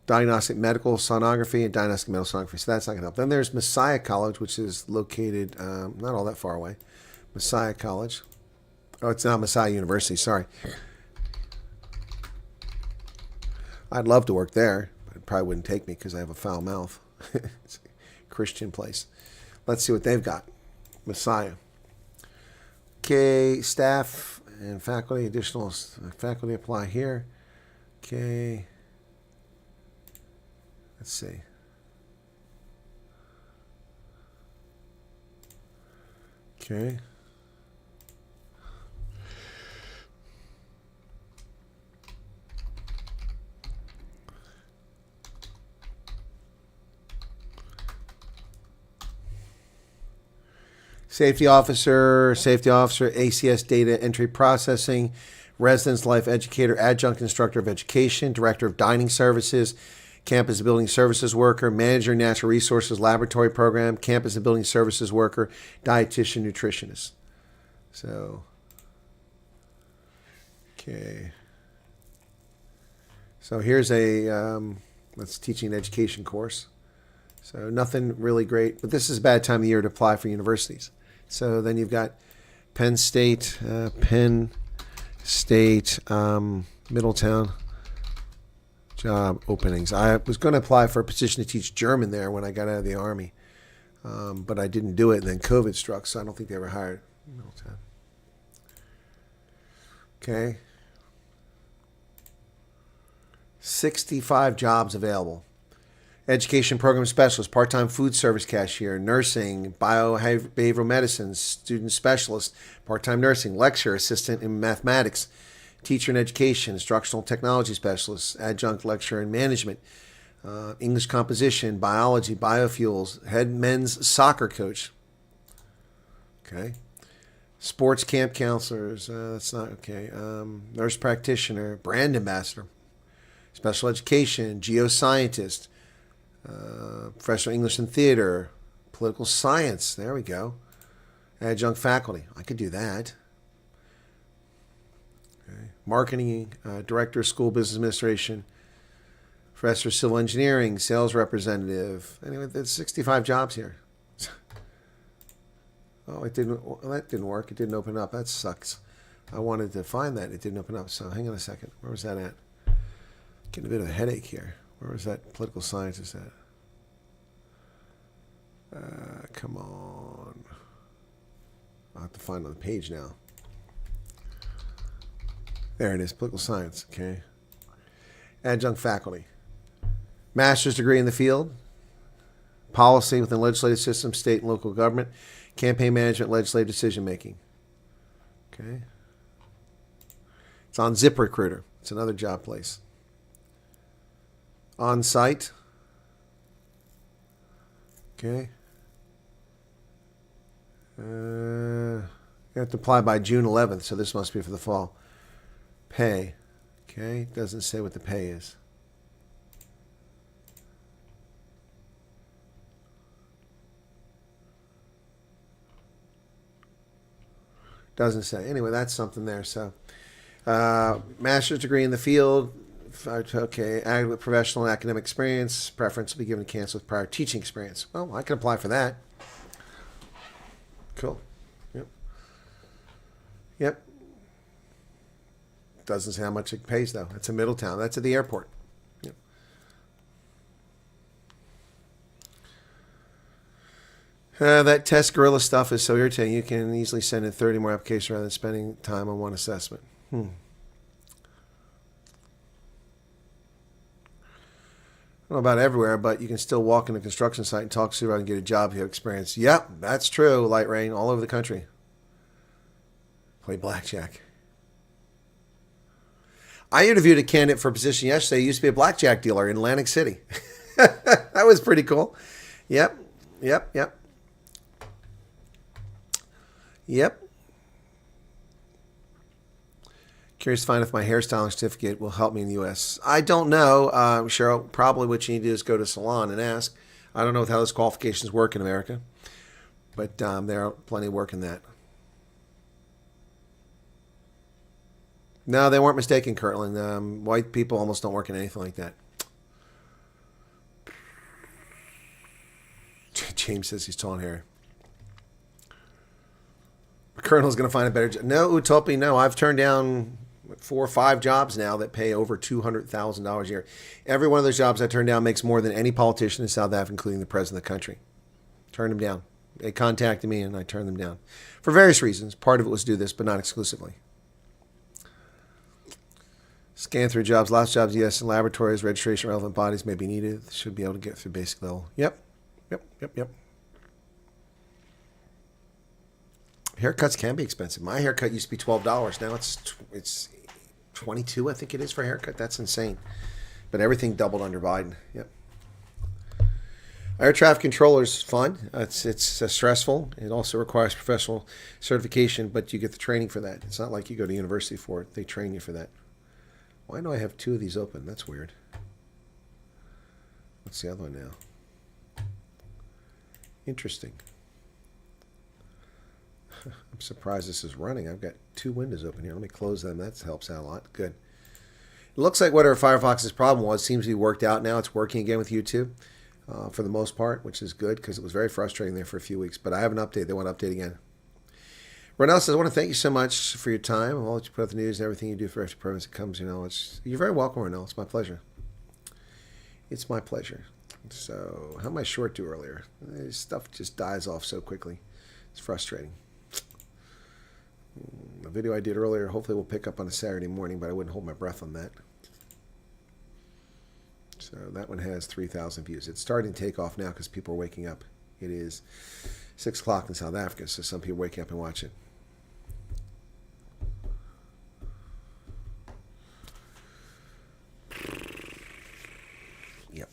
diagnostic medical sonography, and diagnostic medical sonography. So that's not going to help. Then there's Messiah College, which is located not all that far away. Messiah College. Oh, it's not Messiah University, sorry. I'd love to work there, but it probably wouldn't take me because I have a foul mouth. It's a Christian place. Let's see what they've got. Messiah. Okay, staff and faculty, additional faculty apply here. Okay. Let's see. Okay. Safety officer, ACS data entry processing, residence life educator, adjunct instructor of education, director of dining services, campus and building services worker, manager natural resources laboratory program, campus and building services worker, dietitian, nutritionist. So, okay. So here's a that's teaching an education course. So nothing really great, but this is a bad time of year to apply for universities. So then you've got Penn State, Middletown job openings. I was going to apply for a position to teach German there when I got out of the Army, but I didn't do it, and then COVID struck, so I don't think they ever hired Middletown. Okay. 65 jobs available. Education program specialist, part-time food service cashier, nursing, behavioral medicine, student specialist, part-time nursing, lecturer, assistant in mathematics, teacher in education, instructional technology specialist, adjunct lecturer in management, English composition, biology, biofuels, head men's soccer coach. Okay. Sports camp counselors, that's not okay. Nurse practitioner, brand ambassador. special education, geoscientist, professional English and theater, political science. There we go. Adjunct faculty. I could do that. Okay. Marketing, director of school business administration, professor of civil engineering, sales representative. Anyway, there's 65 jobs here. Oh, it didn't. Well, that didn't work. It didn't open up. That sucks. I wanted to find that. It didn't open up. So hang on a second. Where was that at? Getting a bit of a headache here. Where was that political scientist at? Come on. I'll have to find it on the page now. There it is. Political science. Okay. Adjunct faculty. Master's degree in the field. Policy within legislative system, state and local government. Campaign management, legislative decision making. Okay. It's on ZipRecruiter. It's another job place. On site. Okay. You have to apply by June 11th, so this must be for the fall. Pay. Okay. Doesn't say what the pay is. Doesn't say. Anyway, that's something there. So, master's degree in the field. Okay, professional and academic experience. Preference will be given to candidates with prior teaching experience. Well, I can apply for that. Cool. Yep. Yep. Doesn't say how much it pays, though. It's in Middletown. That's at the airport. Yep. That test gorilla stuff is so irritating. You can easily send in 30 more applications rather than spending time on one assessment. I don't know about everywhere, but you can still walk in a construction site and talk to supervisor and get a job if you have experience. Yep, that's true, Light Rain, all over the country. Play blackjack. I interviewed a candidate for a position yesterday. He used to be a blackjack dealer in Atlantic City. That was pretty cool. Yep. Curious to find if my hairstyling certificate will help me in the U.S. I don't know, Cheryl. Probably what you need to do is go to a salon and ask. I don't know how those qualifications work in America, but there are plenty of work in that. No, they weren't mistaken, Kirtland. White people almost don't work in anything like that. James says he's tall and hairy. The Colonel's going to find a better job. No, Utopi, no. I've turned down 4 or 5 jobs now that pay over $200,000 a year. Every one of those jobs I turned down makes more than any politician in South Africa, including the president of the country. Turned them down. They contacted me and I turned them down. For various reasons. Part of it was to do this, but not exclusively. Scan through jobs. Lots of jobs, yes. In laboratories, registration, relevant bodies may be needed. Should be able to get through basic level. Yep. Haircuts can be expensive. My haircut used to be $12. Now it's $22, I think it is, for a haircut. That's insane. But everything doubled under Biden. Yep. Air traffic controller is fun. It's stressful. It also requires professional certification, but you get the training for that. It's not like you go to university for it. They train you for that. Why do I have 2 of these open? That's weird. What's the other one now? Interesting. I'm surprised this is running. I've got 2 windows open here. Let me close them. That helps out a lot. Good. It looks like whatever Firefox's problem was seems to be worked out now. It's working again with YouTube for the most part, which is good because it was very frustrating there for a few weeks. But I have an update. They want to update again. Ronell says, I want to thank you so much for your time. I'll let you put out the news and everything you do for extra programs that comes. You're very welcome, Ronell. It's my pleasure. It's my pleasure. So, how am I short to earlier? This stuff just dies off so quickly. It's frustrating. The video I did earlier hopefully will pick up on a Saturday morning, but I wouldn't hold my breath on that. So that one has 3,000 views. It's starting to take off now because people are waking up. It is 6 o'clock in South Africa, so some people wake up and watch it. Yep.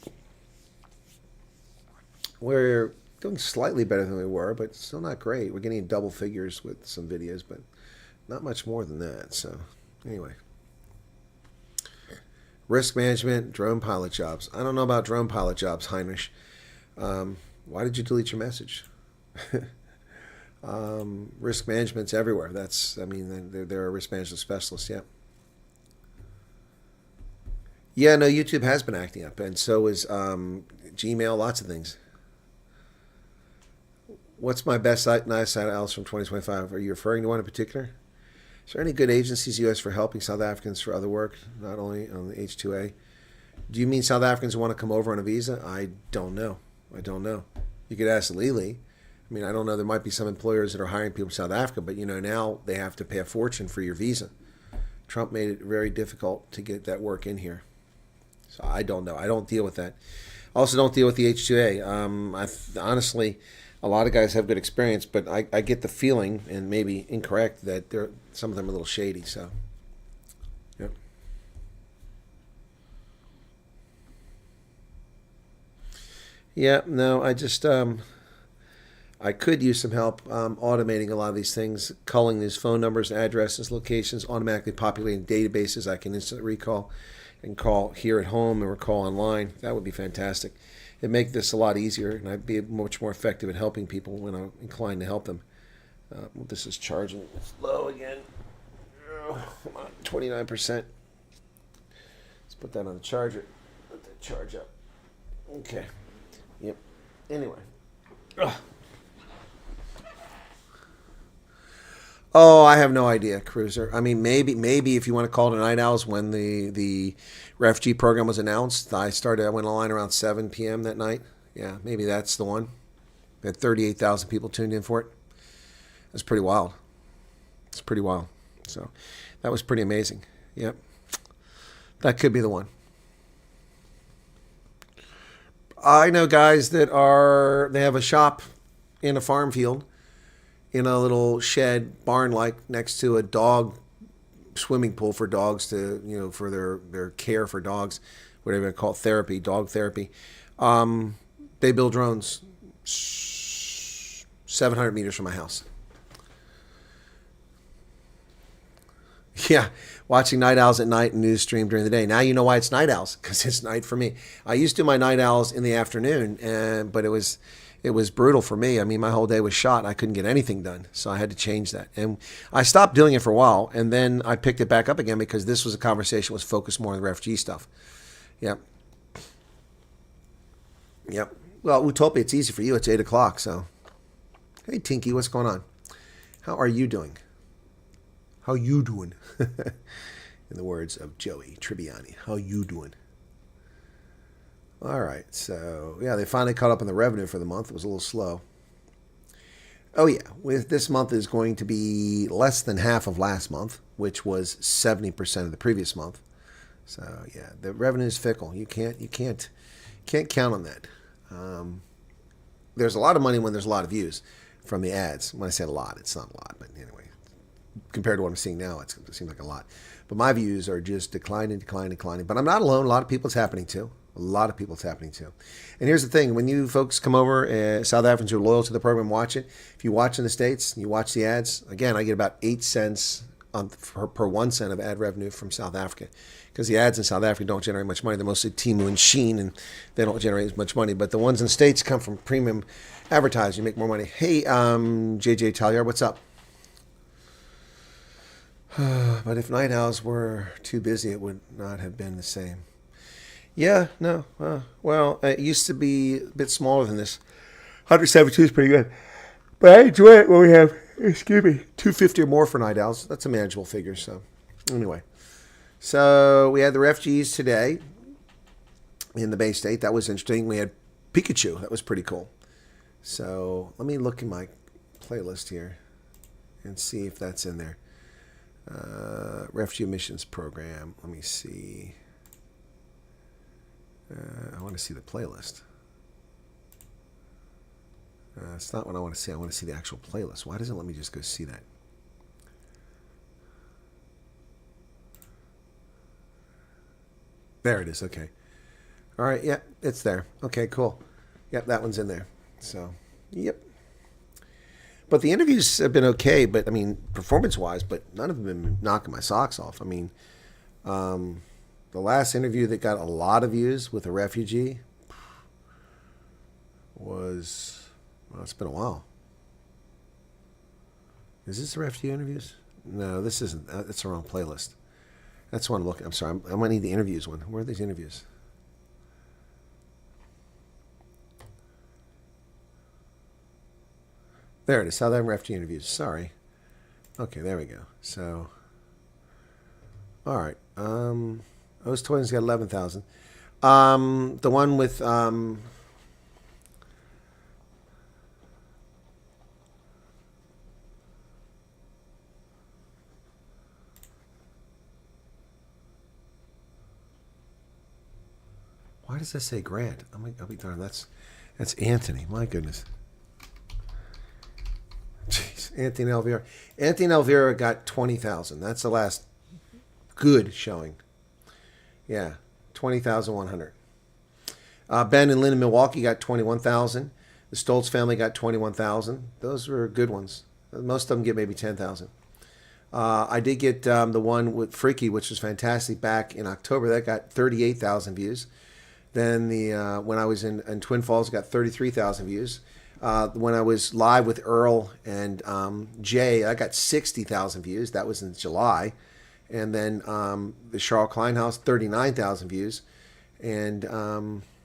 We're doing slightly better than we were, but still not great. We're getting double figures with some videos, but not much more than that. So, anyway. Risk management, drone pilot jobs. I don't know about drone pilot jobs, Heinrich. Why did you delete your message? Risk management's everywhere. There are risk management specialists, yeah. Yeah, no, YouTube has been acting up, and so is Gmail, lots of things. What's my best nice side, Alice, from 2025? Are you referring to one in particular? Is there any good agencies U.S. for helping South Africans for other work, not only on the H-2A? Do you mean South Africans who want to come over on a visa? I don't know. You could ask Lily. I mean, I don't know. There might be some employers that are hiring people from South Africa, but, now they have to pay a fortune for your visa. Trump made it very difficult to get that work in here. So I don't know. I don't deal with that. I also don't deal with the H-2A. Honestly, a lot of guys have good experience, but I get the feeling, and maybe incorrect, that some of them are a little shady. So, yep. Yeah, no, I just I could use some help automating a lot of these things, culling these phone numbers, addresses, locations, automatically populating databases I can instantly recall and call here at home or call online. That would be fantastic. It'd make this a lot easier, and I'd be much more effective at helping people when I'm inclined to help them. This is charging. It's low again. Oh, come on, 29%. Let's put that on the charger. Let that charge up. Okay. Yep. Anyway. Ugh. Oh, I have no idea, Cruiser. I mean, maybe if you want to call it Night Owls, when the refugee program was announced, I went online around 7 p.m. that night. Yeah, maybe that's the one. We had 38,000 people tuned in for it. That's pretty wild. It's pretty wild. So that was pretty amazing. Yep. That could be the one. I know guys that they have a shop in a farm field, in a little shed, barn-like, next to a dog swimming pool for dogs to, for their care for dogs, whatever they call it, therapy, dog therapy. They build drones 700 meters from my house. Yeah, watching Night Owls at night and news stream during the day. Now you know why it's Night Owls, because it's night for me. I used to do my Night Owls in the afternoon, but it was brutal for me. I mean, my whole day was shot. I couldn't get anything done, so I had to change that. And I stopped doing it for a while, and then I picked it back up again because this was a conversation was focused more on the refugee stuff. Yep. Well, Utopia, it's easy for you. It's 8 o'clock, so. Hey, Tinky, what's going on? How are you doing? How you doing? In the words of Joey Tribbiani, how you doing? All right, so yeah, they finally caught up on the revenue for the month. It was a little slow. Oh yeah, this month is going to be less than half of last month, which was 70% of the previous month. So yeah, the revenue is fickle. You can't count on that. There's a lot of money when there's a lot of views from the ads. When I say a lot, it's not a lot, but anyway, compared to what I'm seeing now, it seems like a lot. But my views are just declining. But I'm not alone. A lot of people it's happening to. And here's the thing. When you folks come over, South Africans who are loyal to the program, watch it. If you watch in the States, you watch the ads, again, I get about 8 cents per 1 cent of ad revenue from South Africa. Because the ads in South Africa don't generate much money. They're mostly Temu and Shein, and they don't generate as much money. But the ones in the States come from premium advertising. You make more money. Hey, JJ Tallier, what's up? But if Night Owls were too busy, it would not have been the same. Yeah, no. Well, it used to be a bit smaller than this. 172 is pretty good. But I enjoy it when we have, 250 or more for Night Owls. That's a manageable figure. So, anyway. So, we had the refugees today in the Bay State. That was interesting. We had Pikachu. That was pretty cool. So, let me look in my playlist here and see if that's in there. Refugee Missions Program. Let me see. I want to see the playlist. It's not what I want to see. I want to see the actual playlist. Why doesn't it let me just go see that? There it is. Okay. All right. Yeah, it's there. Okay, cool. Yep, that one's in there. So, yep. But the interviews have been okay, but I mean, performance-wise, but none of them have been knocking my socks off. I mean, The last interview that got a lot of views with a refugee was, well, it's been a while. Is this the refugee interviews? No, this isn't. That's the wrong playlist. That's the one I'm looking. I'm sorry. I'm going to need the interviews one. Where are these interviews? There it is. South African refugee interviews. Sorry. Okay, there we go. So, all right. Those twins got 11,000. The one with why does that say Grant? I'll be darned. That's Anthony. My goodness. Jeez, Anthony Elvira. Anthony Elvira got 20,000. That's the last good showing. Yeah, 20,100. Ben and Lynn in Milwaukee got 21,000. The Stoltz family got 21,000. Those were good ones. Most of them get maybe 10,000. I did get the one with Freaky, which was fantastic, back in October. That got 38,000 views. Then the when I was in Twin Falls, got 33,000 views. When I was live with Earl and Jay, I got 60,000 views. That was in July. And then the Charles Klein House, 39,000 views. And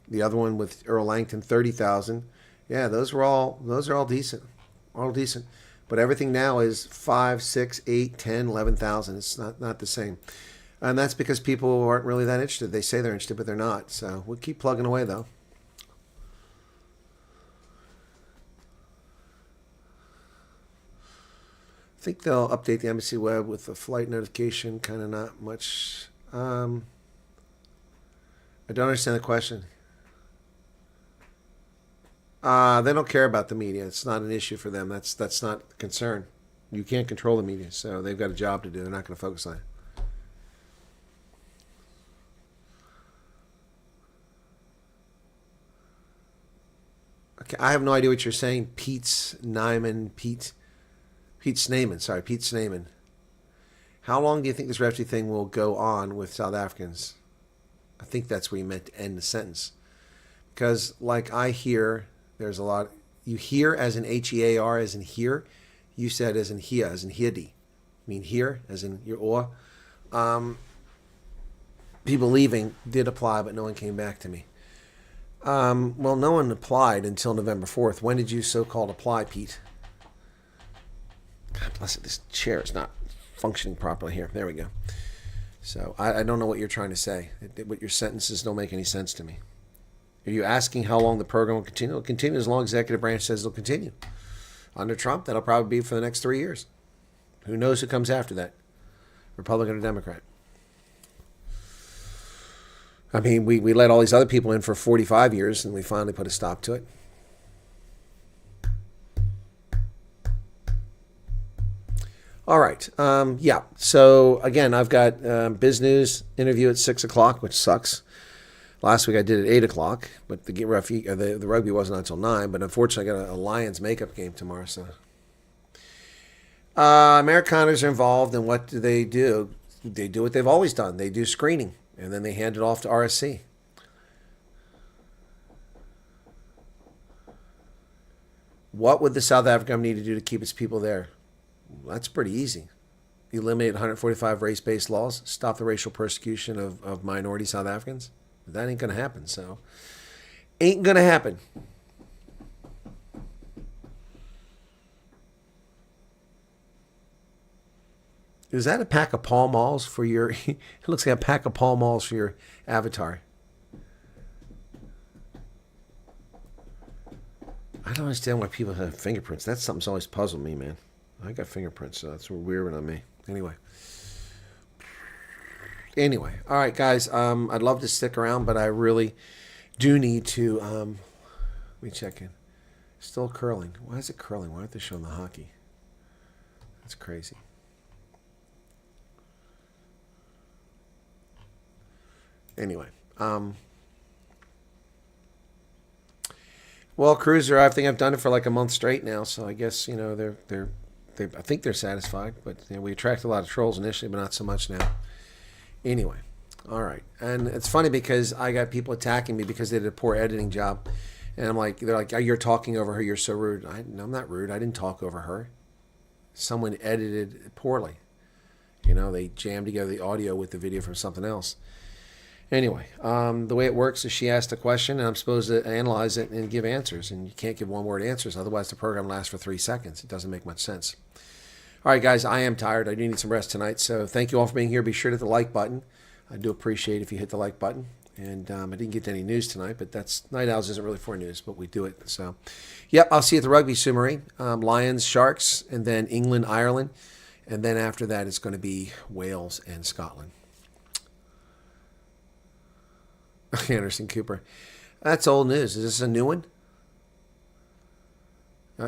the other one with Earl Langton, 30,000. Yeah, those are all decent. All decent. But everything now is 5, 6, 8, 10, 11,000. It's not the same. And that's because people aren't really that interested. They say they're interested, but they're not. So we'll keep plugging away, though. I think they'll update the embassy web with the flight notification. Kind of not much. I don't understand the question. They don't care about the media. It's not an issue for them. That's not a concern. You can't control the media, so they've got a job to do. They're not going to focus on it. Okay, I have no idea what you're saying. Pete Snyman. How long do you think this refugee thing will go on with South Africans? I think that's where you meant to end the sentence. Because, like, I hear, there's a lot. You hear as in H-E-A-R, as in here. You said as in here, as in hiedi. I mean here, as in your or. People leaving did apply, but no one came back to me. Well, no one applied until November 4th. When did you so-called apply, Pete? God bless it. This chair is not functioning properly here. There we go. So I don't know what you're trying to say. What your sentences don't make any sense to me. Are you asking how long the program will continue? It'll continue as long as the executive branch says it'll continue. Under Trump, that'll probably be for the next 3 years. Who knows who comes after that? Republican or Democrat? I mean, we let all these other people in for 45 years, and we finally put a stop to it. All right. Yeah. So, again, I've got Biz News interview at 6 o'clock, which sucks. Last week I did it at 8 o'clock, but the rugby wasn't until 9. But unfortunately, I got a Lions makeup game tomorrow. So, Amerikaners are involved, and what do? They do what they've always done. They do screening, and then they hand it off to RSC. What would the South African government need to do to keep its people there? Well, that's pretty easy. Eliminate 145 race-based laws, stop the racial persecution of minority South Africans. That ain't going to happen, so ain't going to happen. Is that a pack of Pall Malls for your... It looks like a pack of Pall Malls for your avatar. I don't understand why people have fingerprints. That's something that's always puzzled me, man. I got fingerprints, so that's a weird one on me. Anyway, all right, guys. I'd love to stick around, but I really do need to. Let me check in. Still curling. Why is it curling? Why aren't they showing the hockey? That's crazy. Anyway, well, Cruiser, I think I've done it for like a month straight now, so I guess I think they're satisfied. But we attracted a lot of trolls initially, but not so much now. Anyway, All right. And it's funny because I got people attacking me because they did a poor editing job. And I'm like, they're like, oh, you're talking over her. You're so rude. No, I'm not rude. I didn't talk over her. Someone edited it poorly. You know, they jammed together the audio with the video from something else. Anyway, the way it works is she asked a question, and I'm supposed to analyze it and give answers. And you can't give one-word answers. Otherwise, the program lasts for 3 seconds. It doesn't make much sense. All right, guys, I am tired. I do need some rest tonight. So thank you all for being here. Be sure to hit the like button. I do appreciate if you hit the like button. And I didn't get any news tonight, but Night Owls isn't really for news, but we do it. So, yep, I'll see you at the rugby summary. Lions, Sharks, and then England, Ireland. And then after that, it's going to be Wales and Scotland. Anderson Cooper. That's old news. Is this a new one?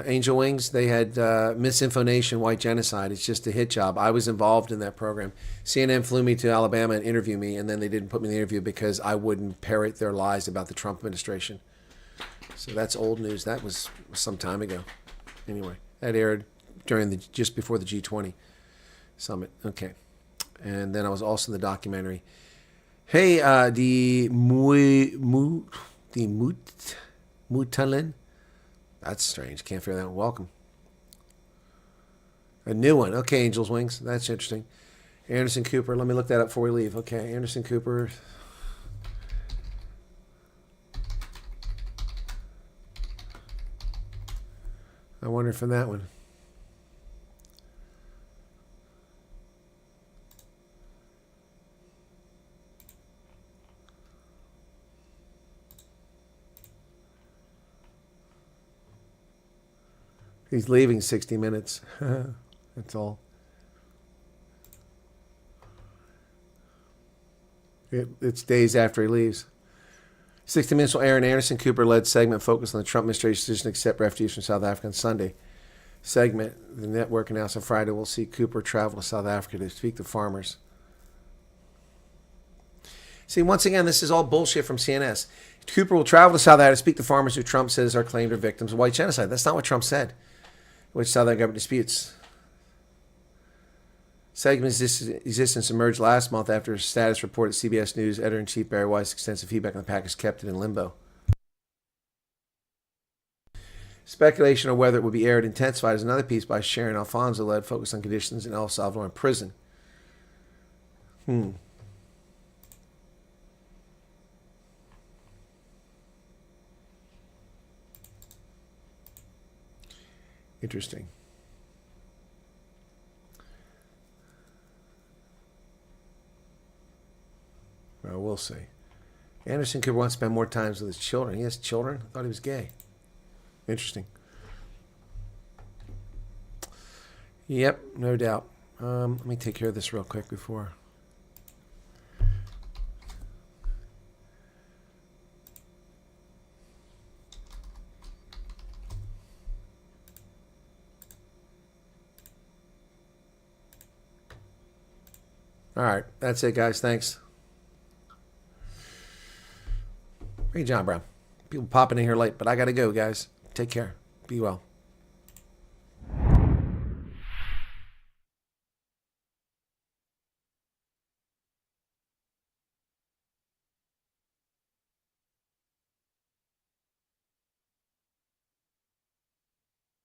Angel Wings, they had misinformation, white genocide. It's just a hit job. I was involved in that program. CNN flew me to Alabama and interviewed me, and then they didn't put me in the interview because I wouldn't parrot their lies about the Trump administration. So that's old news. That was some time ago. Anyway, that aired during just before the G20 summit. Okay. And then I was also in the documentary. Hey, the Mutalin. That's strange. Can't figure that out. Welcome. A new one. Okay, Angel's Wings. That's interesting. Anderson Cooper. Let me look that up before we leave. Okay, Anderson Cooper. I wonder from that one. He's leaving 60 minutes. That's all. It's days after he leaves. 60 Minutes will air an Anderson Cooper-led segment focused on the Trump administration's decision to accept refugees from South Africa on Sunday. Segment, the network announced on Friday, will see Cooper travel to South Africa to speak to farmers. See, once again, this is all bullshit from CNS. Cooper will travel to South Africa to speak to farmers who Trump says are claimed are victims of white genocide. That's not what Trump said, which South African government disputes. Segment's existence emerged last month after a status report at CBS News editor-in-chief Barry Weiss extensive feedback on the package kept it in limbo. Speculation on whether it would be aired intensified as another piece by Sharon Alfonso led focused on conditions in El Salvador prison. Interesting. Well, we'll see. Anderson Cooper wants to spend more time with his children. He has children? I thought he was gay. Interesting. Yep, no doubt. Let me take care of this real quick before. All right, that's it, guys. Thanks. Hey, John Brown. People popping in here late, but I got to go, guys. Take care. Be well.